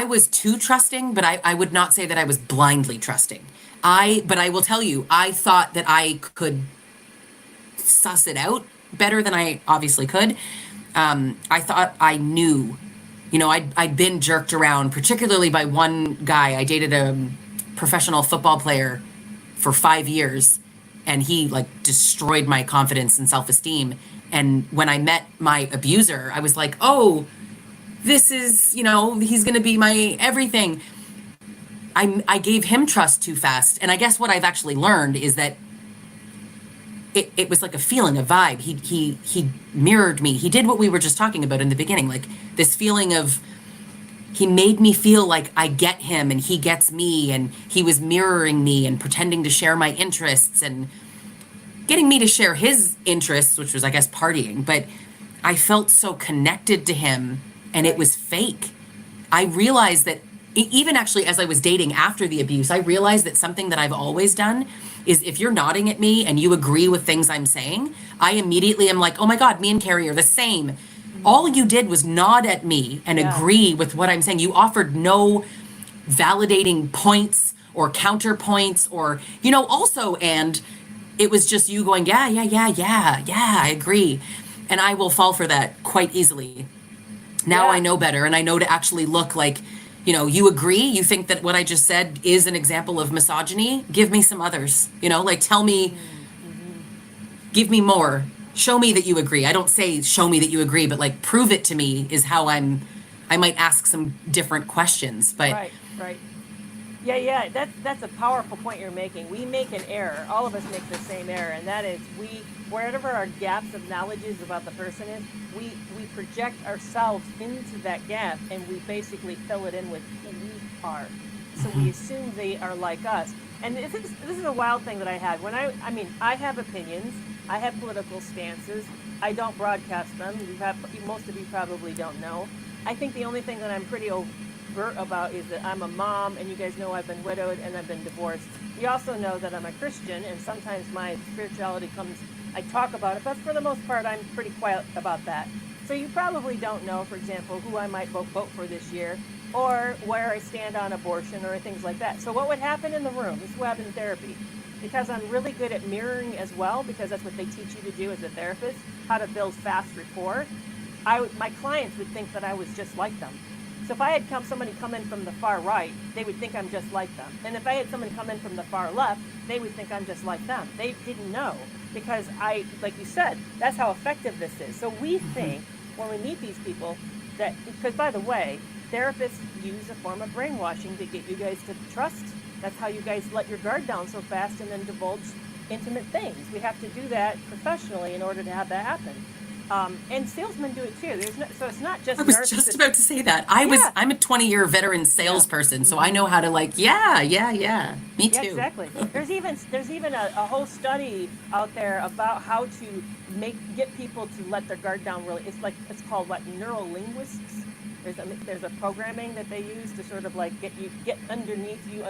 was too trusting, but I would not say that I was blindly trusting. But I will tell you, I thought that I could suss it out better than I obviously could. I thought I knew, you know, I'd been jerked around, particularly by one guy. I dated a professional football player for 5 years, and he like destroyed my confidence and self-esteem. And when I met my abuser, I was like, oh, this is, you know, he's going to be my everything. I gave him trust too fast. And I guess what I've actually learned is that it was like a feeling, a vibe. He mirrored me. He did what we were just talking about in the beginning, like this feeling of, he made me feel like I get him and he gets me, and he was mirroring me and pretending to share my interests and getting me to share his interests, which was, I guess, partying. But I felt so connected to him, and it was fake. I realized that even actually as I was dating after the abuse, I realized that something that I've always done is, if you're nodding at me and you agree with things I'm saying, I immediately am like, oh my God, me and Carrie are the same. All you did was nod at me and agree with what I'm saying. You offered no validating points or counterpoints or, you know, also, and it was just you going, yeah, I agree. And I will fall for that quite easily. Now I know better, and I know to actually look like, you know, you agree, you think that what I just said is an example of misogyny, give me some others, you know, like tell me, give me more, show me that you agree. I don't say show me that you agree, but like prove it to me is how I might ask some different questions. But Right. Yeah, that's a powerful point you're making. We make an error. All of us make the same error, and that is wherever our gaps of knowledge is about the person is, we project ourselves into that gap, and we basically fill it in with who we are. So we assume they are like us. And this is a wild thing that I had. I mean, I have opinions. I have political stances. I don't broadcast them. Most of you probably don't know. I think the only thing that I'm pretty overt about is that I'm a mom, and you guys know I've been widowed and I've been divorced. You also know that I'm a Christian, and sometimes my spirituality I talk about it, but for the most part, I'm pretty quiet about that. So you probably don't know, for example, who I might vote for this year, or where I stand on abortion or things like that. So what would happen in the room, this is what happened in therapy, because I'm really good at mirroring as well, because that's what they teach you to do as a therapist, how to build fast rapport. My clients would think that I was just like them. So if I had somebody come in from the far right, they would think I'm just like them. And if I had someone come in from the far left, they would think I'm just like them. They didn't know, because like you said, that's how effective this is. So we think when we meet these people because by the way, therapists use a form of brainwashing to get you guys to trust. That's how you guys let your guard down so fast and then divulge intimate things. We have to do that professionally in order to have that happen. And salesmen do it too. So it's not just. I was just about to say that. I'm a 20-year veteran salesperson, so I know how to me too. Yeah, exactly. There's even a whole study out there about how to get people to let their guard down. Really, it's called NeuroLinguistics. There's a programming that they use to sort of get underneath you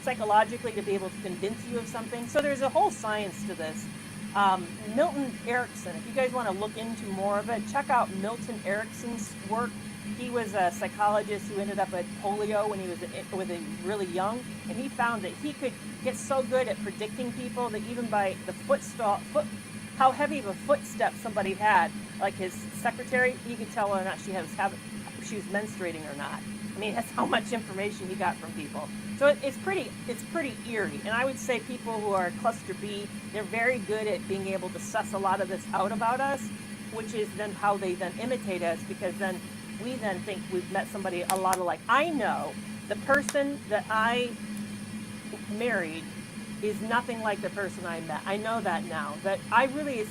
psychologically to be able to convince you of something. So there's a whole science to this. Milton Erickson, if you guys want to look into more of it, check out Milton Erickson's work. He was a psychologist who ended up at polio when he was really young, and he found that he could get so good at predicting people that even by the how heavy of a footstep somebody had, like his secretary, he could tell whether or not she was menstruating or not. I mean, that's how much information he got from people. So it's pretty eerie. And I would say people who are cluster B, they're very good at being able to suss a lot of this out about us, which is then how they then imitate us, because then we then think we've met somebody a lot alike. I know the person that I married is nothing like the person I met. I know that now. That I really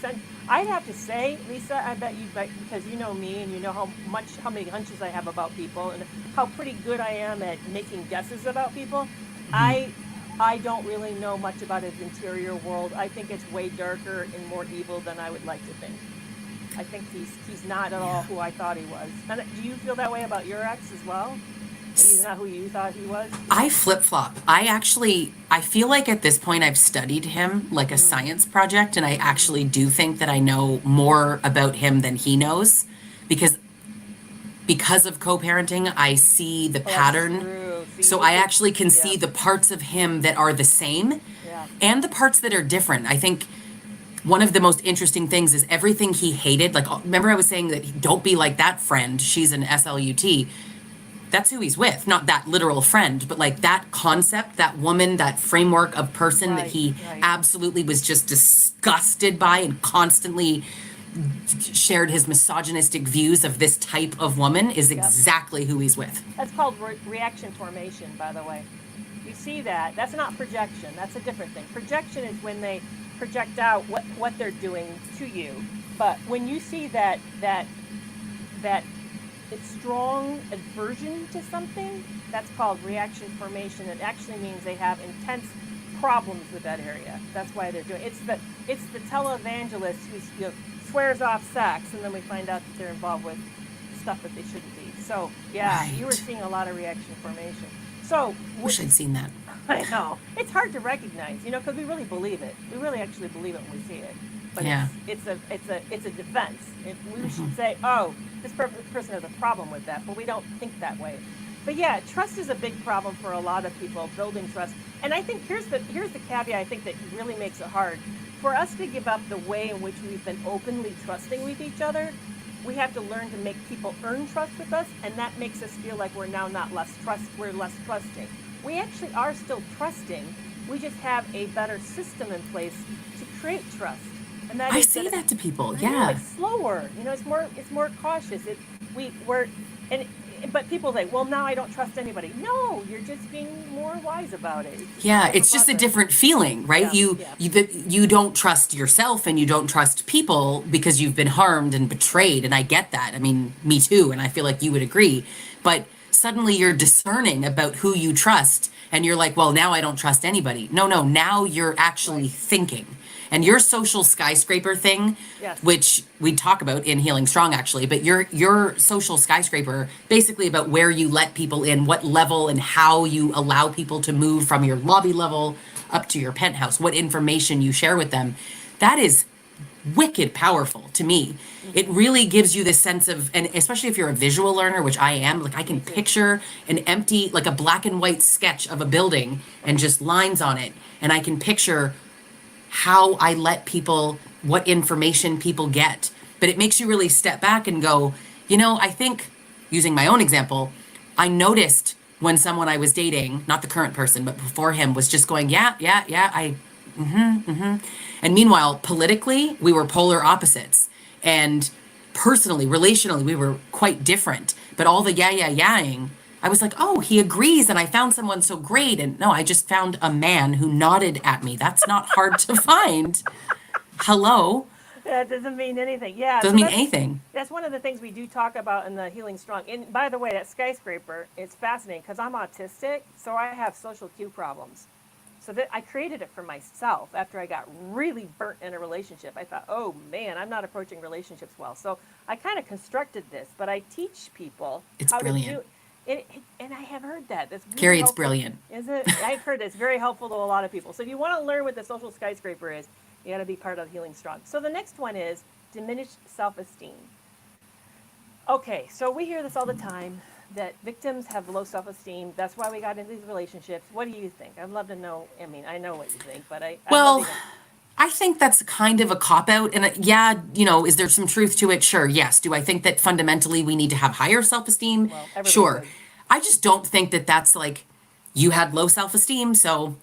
I'd have to say, Lisa, I bet you, because you know me and you know how many hunches I have about people and how pretty good I am at making guesses about people. I don't really know much about his interior world. I think it's way darker and more evil than I would like to think. I think he's not at all who I thought he was. And do you feel that way about your ex as well? And he's not who you thought he was? I flip-flop. I feel like at this point I've studied him like a science project, and I actually do think that I know more about him than he knows, because of co-parenting, I see the pattern. True. So I actually can see the parts of him that are the same and the parts that are different. I think one of the most interesting things is everything he hated. Like, remember I was saying that don't be like that friend. She's an SLUT. That's who he's with, not that literal friend, but like that concept, that woman, that framework of person that he absolutely was just disgusted by and constantly shared his misogynistic views of this type of woman is exactly who he's with. That's called reaction formation, by the way. You see that. That's not projection. That's a different thing. Projection is when they project out what they're doing to you. But when you see that it's strong aversion to something, that's called reaction formation. It actually means they have intense problems with that area. That's why they're doing it. It's the televangelist who swears off sex, and then we find out that they're involved with stuff that they shouldn't be. So you were seeing a lot of reaction formation. So wish I'd seen that. I know it's hard to recognize, because we really believe it. We really actually believe it when we see it. But it's a defense. We should say, oh, this person has a problem with that, but we don't think that way. But yeah, trust is a big problem for a lot of people, building trust. And I think here's the caveat I think that really makes it hard. For us to give up the way in which we've been openly trusting with each other, we have to learn to make people earn trust with us, and that makes us feel like we're now we're less trusting. We actually are still trusting. We just have a better system in place to create trust. And I say that to people. It's slower. It's more cautious. But people say, well, now I don't trust anybody. No, you're just being more wise about it. It's just a different feeling, right? You don't trust yourself and you don't trust people because you've been harmed and betrayed. And I get that. I mean, me too. And I feel like you would agree. But suddenly you're discerning about who you trust. And you're like, well, now I don't trust anybody. No, now you're actually thinking. And your social skyscraper thing, which we talk about in Healing Strong, actually, but your social skyscraper, basically about where you let people in, what level and how you allow people to move from your lobby level up to your penthouse, what information you share with them, that is wicked powerful to me. It really gives you this sense of, and especially if you're a visual learner, which I am, like I can picture an empty, like a black and white sketch of a building and just lines on it. And I can picture how I let people, what information people get. But it makes you really step back and go, I think, using my own example, I noticed when someone I was dating, not the current person, but before him, was just going, and meanwhile, politically, we were polar opposites. And personally, relationally, we were quite different. But all the yeah-ing, I was like, oh, he agrees, and I found someone so great. And no, I just found a man who nodded at me. That's not hard to find. Hello? That doesn't mean anything. Yeah. Doesn't mean anything. That's one of the things we do talk about in the Healing Strong. And by the way, that skyscraper, it's fascinating because I'm autistic, so I have social cue problems. So I created it for myself after I got really burnt in a relationship. I thought, oh man, I'm not approaching relationships well. So I kind of constructed this, but I teach people how to do it. And I have heard that. That's really Carrie, it's helpful. brilliant. Is it? I've heard it's very helpful to a lot of people. So if you want to learn what the social skyscraper is, You got to be part of Healing Strong. So the next one is diminished self-esteem. Okay, so we hear this all the time, that victims have low self-esteem. That's why we got into these relationships. What do you think? I'd love to know. I mean, I know what you think, but I'd love Well, to hear. I think that's kind of a cop out. And yeah, is there some truth to it? Sure. Yes. Do I think that fundamentally we need to have higher self esteem? Well, everybody Sure. should. I just don't think that that's like you had low self esteem. So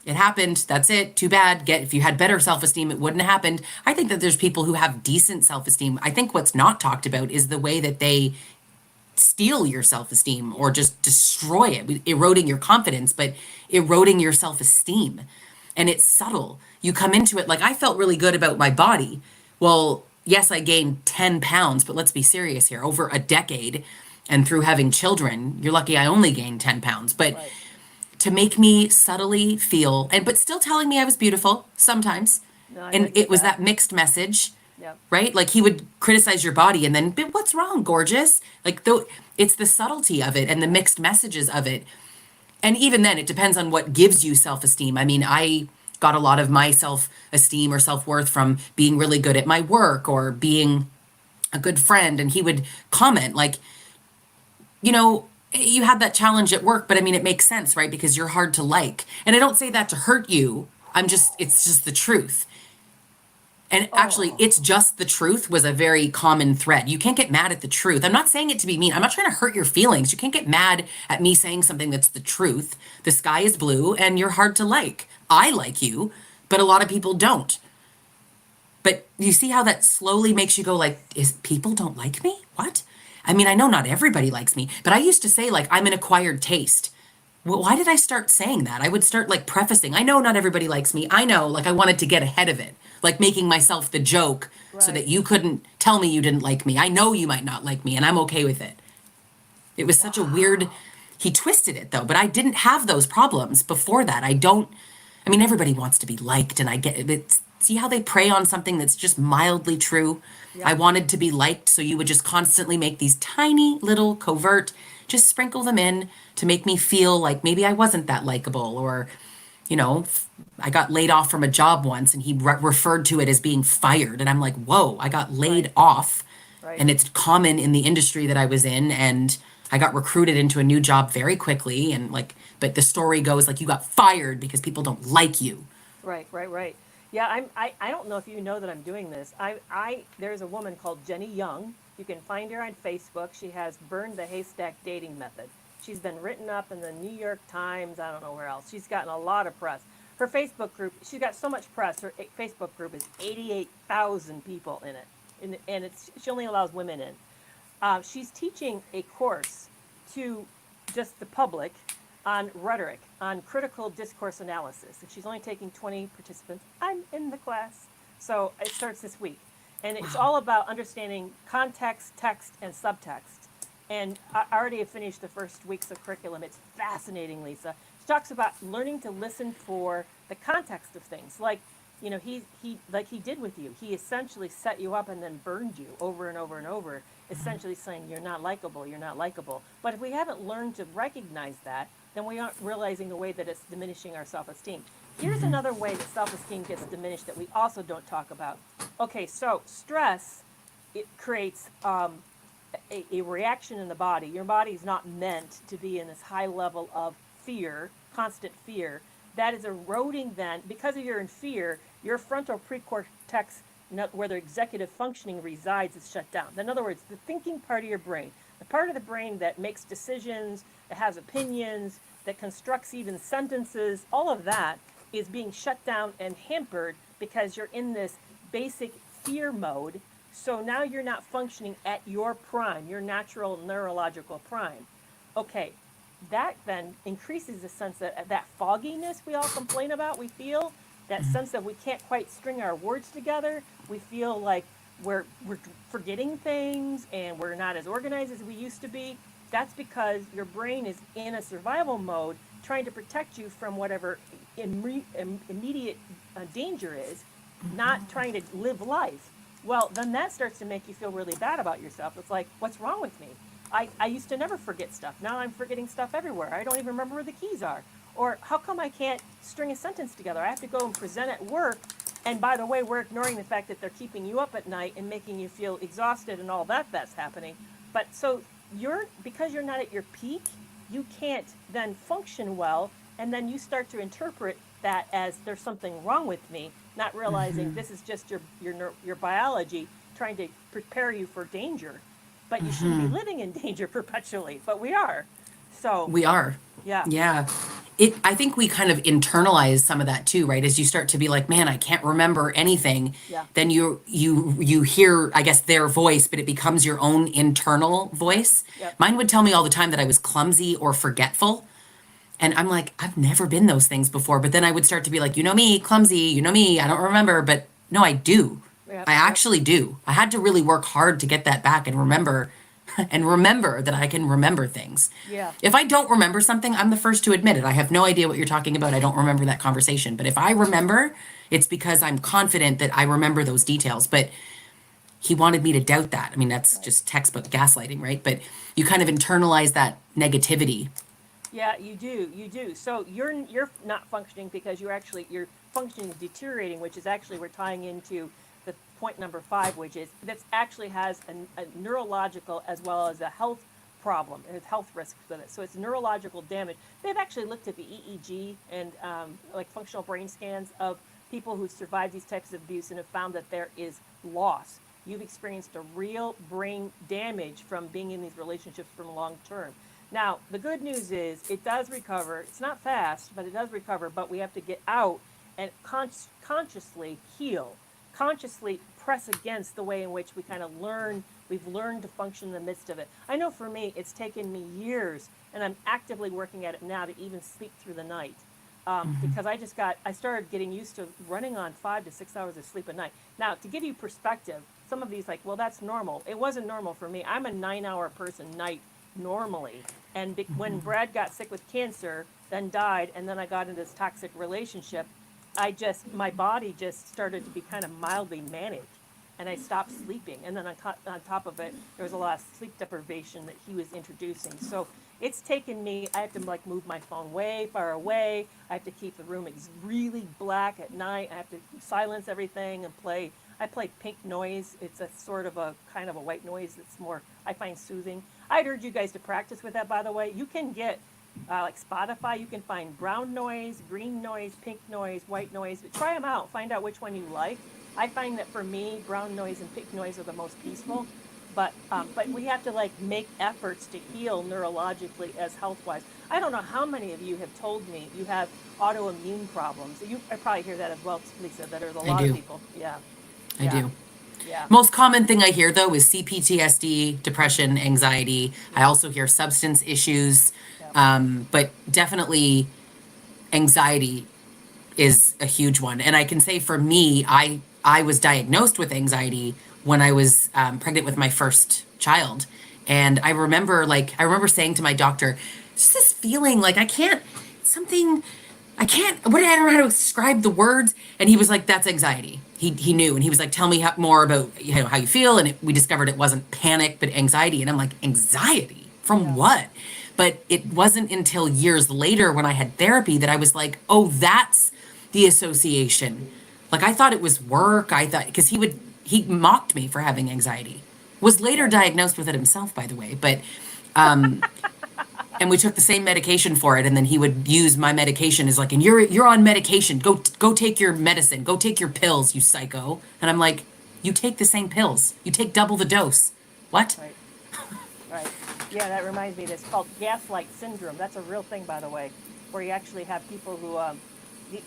it happened. That's it. Too bad. If you had better self esteem, it wouldn't have happened. I think that there's people who have decent self esteem. I think what's not talked about is the way that they steal your self esteem or just destroy it, eroding your confidence, but eroding your self esteem. And it's subtle. You come into it like, I felt really good about my body. Well, yes, I gained 10 pounds, but let's be serious here. Over a decade and through having children, you're lucky I only gained 10 pounds. But Right. to make me subtly feel, but still telling me I was beautiful sometimes. No, I And get it was that. that mixed message, Yep. right? Like he would criticize your body and then, but what's wrong, gorgeous? Like though it's the subtlety of it and the mixed messages of it. And even then, it depends on what gives you self-esteem. I mean, I got a lot of my self-esteem or self-worth from being really good at my work or being a good friend. And he would comment like, you had that challenge at work, but I mean, it makes sense, right? Because you're hard to like. And I don't say that to hurt you. It's just the truth. And actually, it's just the truth was a very common thread. You can't get mad at the truth. I'm not saying it to be mean. I'm not trying to hurt your feelings. You can't get mad at me saying something that's the truth. The sky is blue and you're hard to like. I like you, but a lot of people don't. But you see how that slowly makes you go like, is people don't like me? What? I mean, I know not everybody likes me, but I used to say like, I'm an acquired taste. Well, why did I start saying that? I would start like prefacing, I know not everybody likes me. I know, like I wanted to get ahead of it, like making myself the joke so that Right. you couldn't tell me you didn't like me. I know you might not like me and I'm okay with it. It was such a weird, he twisted it though, but I didn't have those problems before that. I mean, everybody wants to be liked and I get it. See how they prey on something that's just mildly true? I Yep. wanted to be liked, so you would just constantly make these tiny little covert, just sprinkle them in to make me feel like maybe I wasn't that likable or, I got laid off from a job once and he referred to it as being fired. And I'm like, whoa, I got laid Right. off. Right. And it's common in the industry that I was in. And I got recruited into a new job very quickly. And like, but the story goes like, you got fired because people don't like you. Right, right, right. Yeah, I don't know if you know that I'm doing this. There's a woman called Jenny Young. You can find her on Facebook. She has burned the haystack dating method. She's been written up in the New York Times. I don't know where else. She's gotten a lot of press. Her Facebook group, she's got so much press. Her Facebook group is 88,000 people in it, and she only allows women in. She's teaching a course to just the public on rhetoric, on critical discourse analysis. And she's only taking 20 participants. I'm in the class. So it starts this week. And it's all about understanding context, text, and subtext. And I already have finished the first weeks of curriculum. It's fascinating, Lisa. She talks about learning to listen for the context of things. Like, he like he did with you. He essentially set you up and then burned you over and over and over, essentially saying you're not likable, you're not likable. But if we haven't learned to recognize that, then we aren't realizing the way that it's diminishing our self-esteem. Here's another way that self-esteem gets diminished that we also don't talk about. Okay, so stress, it creates a reaction in the body. Your body is not meant to be in this high level of fear, constant fear. That is eroding then, because you're in fear, your frontal precortex, where the executive functioning resides, is shut down. In other words, the thinking part of your brain, the part of the brain that makes decisions, that has opinions, that constructs even sentences, all of that is being shut down and hampered because you're in this basic fear mode. So now you're not functioning at your prime, your natural neurological prime. Okay, that then increases the sense that fogginess we all complain about, we feel, that sense that we can't quite string our words together. We feel like we're forgetting things and we're not as organized as we used to be. That's because your brain is in a survival mode trying to protect you from whatever immediate danger is, not trying to live life. Well, then that starts to make you feel really bad about yourself. It's like, what's wrong with me? I used to never forget stuff. Now I'm forgetting stuff everywhere. I don't even remember where the keys are. Or how come I can't string a sentence together? I have to go and present at work And by the way, we're ignoring the fact that they're keeping you up at night and making you feel exhausted and all that's happening. But so because you're not at your peak, you can't then function well, and then you start to interpret that as there's something wrong with me, not realizing this is just your biology trying to prepare you for danger. But you shouldn't be living in danger perpetually, but we are. So We are. yeah. Yeah. I think we kind of internalize some of that too, right? As you start to be like, man, I can't remember anything. Yeah. Then you hear, I guess, their voice, but it becomes your own internal voice. Yep. Mine would tell me all the time that I was clumsy or forgetful. And I'm like, I've never been those things before. But then I would start to be like, you know me, clumsy, you know me, I don't remember. But no, I do. Yep. I actually do. I had to really work hard to get that back and remember that I can remember things. Yeah. If I don't remember something, I'm the first to admit it. I have no idea what you're talking about. I don't remember that conversation. But if I remember, it's because I'm confident that I remember those details. But he wanted me to doubt that. I mean, that's just textbook gaslighting, right? But you kind of internalize that negativity. Yeah, you do. So you're not functioning because your functioning is deteriorating, which is actually we're tying into the point number 5, which is that actually has a neurological as well as a health problem. It has health risks with it. So it's neurological damage. They've actually looked at the EEG and like functional brain scans of people who survived these types of abuse and have found that there is loss. You've experienced a real brain damage from being in these relationships for long term. Now, the good news is it does recover. It's not fast, but it does recover. But we have to get out and consciously heal, consciously press against the way in which we kind of we've learned to function in the midst of it. I know for me, it's taken me years, and I'm actively working at it now to even sleep through the night. Because I started getting used to running on 5 to 6 hours of sleep a night. Now, to give you perspective, some of these like, well, that's normal. It wasn't normal for me. I'm a 9-hour person night normally. And when Brad got sick with cancer, then died, and then I got into this toxic relationship, my body just started to be kind of mildly manic, and I stopped sleeping. And then on top of it, there was a lot of sleep deprivation that he was introducing. So it's taken me, I have to like move my phone way far away. I have to keep the room really black at night. I have to silence everything and I play pink noise. It's a sort of a kind of a white noise that's more, I find soothing. I'd urge you guys to practice with that, by the way. You can get, like Spotify, you can find brown noise, green noise, pink noise, white noise. But try them out. Find out which one you like. I find that for me, brown noise and pink noise are the most peaceful. But we have to like make efforts to heal neurologically as health-wise. I don't know how many of you have told me you have autoimmune problems. I probably hear that as well, Lisa, that there's a lot of people. Yeah. I do. Yeah. Most common thing I hear though is CPTSD, depression, anxiety. I also hear substance issues, but definitely anxiety is a huge one. And I can say for me, I was diagnosed with anxiety when I was pregnant with my first child. And I remember saying to my doctor, just this feeling like I don't know how to describe the words. And he was like, that's anxiety. He knew. And he was like, tell me more about how you feel. And we discovered it wasn't panic, but anxiety. And I'm like, anxiety from what? But it wasn't until years later when I had therapy that I was like, oh, that's the association. Like I thought it was work. Because he mocked me for having anxiety. Was later diagnosed with it himself, by the way. But, and we took the same medication for it. And then he would use my medication as like, and you're on medication. Go take your medicine. Go take your pills, you psycho. And I'm like, you take the same pills. You take double the dose. What? Right. Right. Yeah, that reminds me. It's called gaslight syndrome. That's a real thing, by the way, where you actually have people who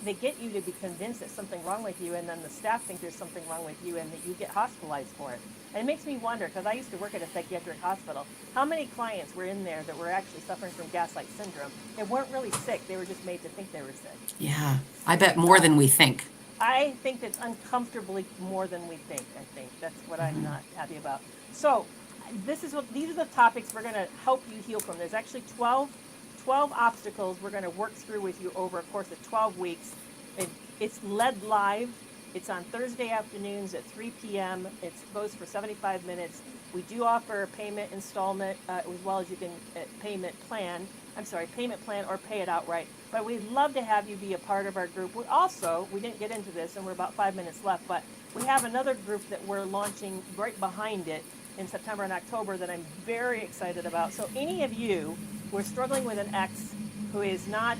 they get you to be convinced that something's wrong with you, and then the staff think there's something wrong with you, and that you get hospitalized for it. And it makes me wonder, because I used to work at a psychiatric hospital, how many clients were in there that were actually suffering from gaslight syndrome and weren't really sick. They were just made to think they were sick. Yeah, I bet more than we think. I think that's uncomfortably more than we think. I think that's what I'm not happy about. So these are the topics we're going to help you heal from. There's actually 12 obstacles we're going to work through with you over a course of 12 weeks. It's led live. It's on Thursday afternoons at 3 p.m. It goes for 75 minutes. We do offer a payment installment as well as you can payment plan. payment plan or pay it outright. But we'd love to have you be a part of our group. We didn't get into this and we're about 5 minutes left, but we have another group that we're launching right behind it in September and October that I'm very excited about. So any of you who are struggling with an ex who is not,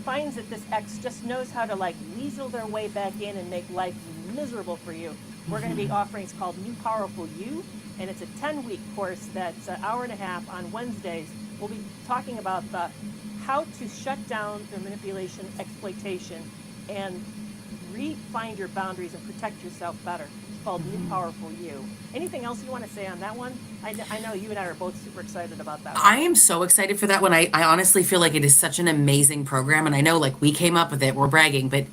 finds that this ex just knows how to like weasel their way back in and make life miserable for you, we're going to be offering, it's called New Powerful You, and it's a 10-week course that's an hour and a half on Wednesdays. We'll be talking about the how to shut down the manipulation, exploitation, and find your boundaries and protect yourself better. It's called New Powerful You. Anything else you want to say on that one? I know you and I are both super excited about that one. I am so excited for that one. I honestly feel like it is such an amazing program. And I know like we came up with it, we're bragging, but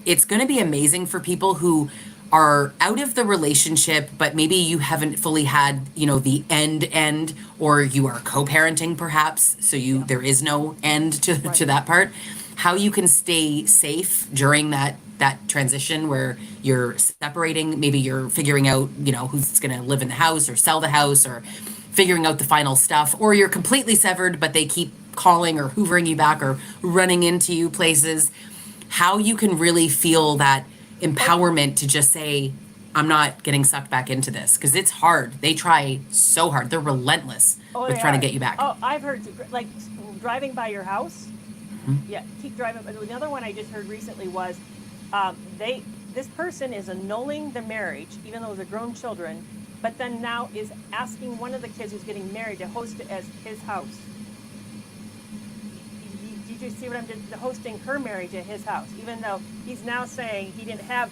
it's going to be amazing for people who are out of the relationship, but maybe you haven't fully had, the end, or you are co-parenting perhaps. So there is no end to that part. How you can stay safe during that transition where you're separating, maybe you're figuring out, who's going to live in the house or sell the house or figuring out the final stuff, or you're completely severed, but they keep calling or hoovering you back or running into you places. How you can really feel that empowerment to just say, I'm not getting sucked back into this, because it's hard. They try so hard. They're relentless with trying to get you back. Oh, I've heard, like, driving by your house. Yeah, keep driving. The other one I just heard recently was this person is annulling the marriage, even though they're grown children, but then now is asking one of the kids who's getting married to host it as his house. Did you see what I'm doing? Hosting her marriage at his house, even though he's now saying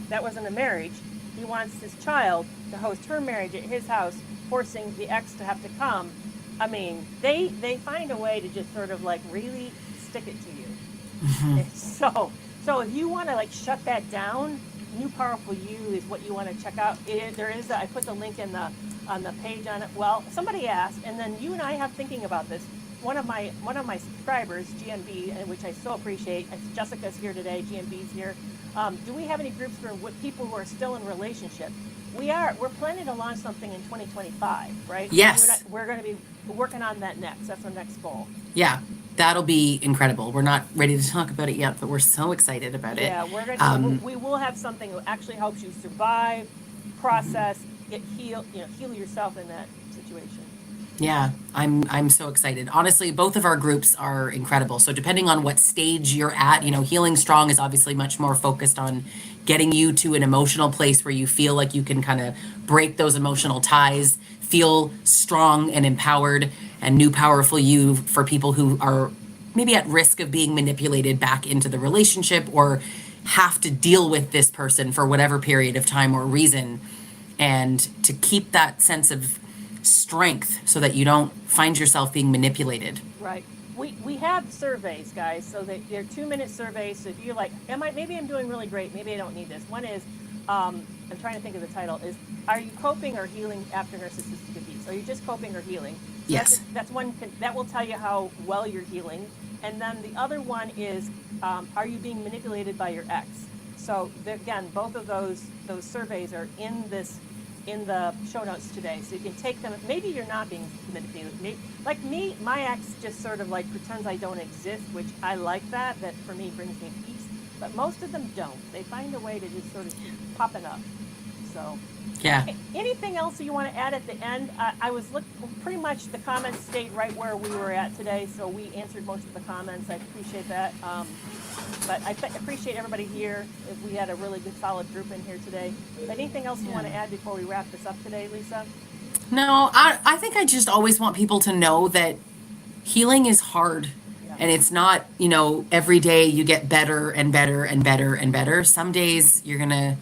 that wasn't a marriage. He wants his child to host her marriage at his house, forcing the ex to have to come. I mean, they find a way to just sort of like really stick it to you. So if you want to like shut that down, New Powerful You is what you want to check out. I put the link on the page on it. Well, somebody asked, and then you and I have thinking about this. One of my subscribers, GMB, which I so appreciate, Jessica's here today, GMB's here. Do we have any groups for people who are still in relationship? We're planning to launch something in 2025, right? Yes. We're going to be working on that next. That's our next goal. Yeah, that'll be incredible. We're not ready to talk about it yet, but we're so excited about it. Yeah, we're going to. We will have something that actually helps you survive, process, heal yourself in that situation. Yeah, I'm so excited. Honestly, both of our groups are incredible. So depending on what stage you're at, Healing Strong is obviously much more focused on getting you to an emotional place where you feel like you can kind of break those emotional ties, feel strong and empowered, and New Powerful You for people who are maybe at risk of being manipulated back into the relationship or have to deal with this person for whatever period of time or reason, and to keep that sense of strength so that you don't find yourself being manipulated. Right. We have surveys, guys, so they're 2-minute surveys. So if you're like, maybe I'm doing really great, maybe I don't need this. One is, I'm trying to think of the title, is are you coping or healing after narcissistic abuse? Are you just coping or healing? So Yes. That's one, that will tell you how well you're healing. And then the other one is, are you being manipulated by your ex? So again, both of those surveys are in the show notes today, so you can take them. Maybe you're not being manipulated. Like me, my ex just sort of like pretends I don't exist, which I like that for me brings me peace. But most of them don't. They find a way to just sort of keep popping up. So Yeah. anything else you want to add at the end? I was pretty much the comments stayed right where we were at today, so we answered most of the comments. I appreciate that. But I appreciate everybody here. We had a really good, solid group in here today. Anything else you want to add before we wrap this up today, Lisa? No, I think I just always want people to know that healing is hard. Yeah. And it's not, every day you get better and better and better and better. Some days you're going to,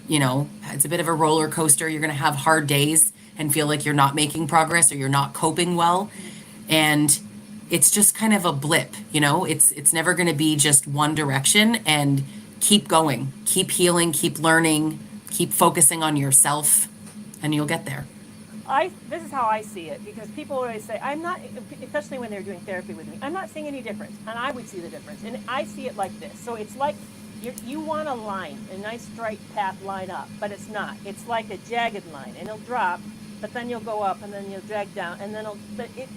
it's a bit of a roller coaster. You're going to have hard days and feel like you're not making progress or you're not coping well. And it's just kind of a blip, it's never going to be just one direction. And keep going, keep healing, keep learning, keep focusing on yourself, and you'll get there. This is how I see it, because people always say, I'm not, especially when they're doing therapy with me, I'm not seeing any difference. And I would see the difference. And I see it like this. So it's like you want a line, a nice straight path line up, but it's not. It's like a jagged line, and it'll drop, but then you'll go up, and then you'll drag down, and then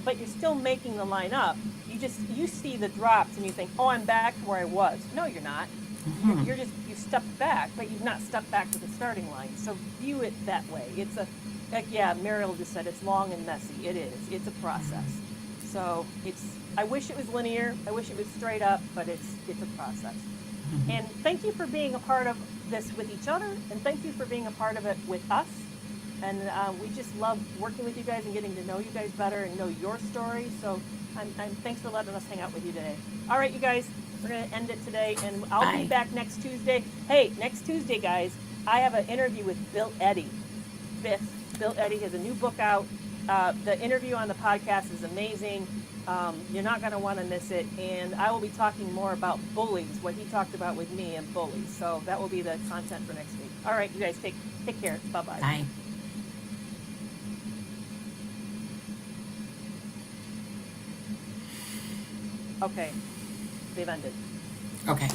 but you're still making the line up. You you see the drops and you think, oh, I'm back to where I was. No, you're not. You stepped back, but you've not stepped back to the starting line. So view it that way. It's Mariel just said it's long and messy. It is. It's a process. So I wish it was linear. I wish it was straight up, but it's a process. And thank you for being a part of this with each other, and thank you for being a part of it with us. And we just love working with you guys and getting to know you guys better and know your story. So thanks for letting us hang out with you today. All right, you guys, we're going to end it today, and I'll be back next Tuesday. Hey, next Tuesday, guys, I have an interview with Bill Eddy. Bill Eddy has a new book out. The interview on the podcast is amazing. You're not going to want to miss it. And I will be talking more about bullies, what he talked about with me and bullies. So that will be the content for next week. All right, you guys, take care. Bye-bye. Bye. Okay, they've ended. Okay.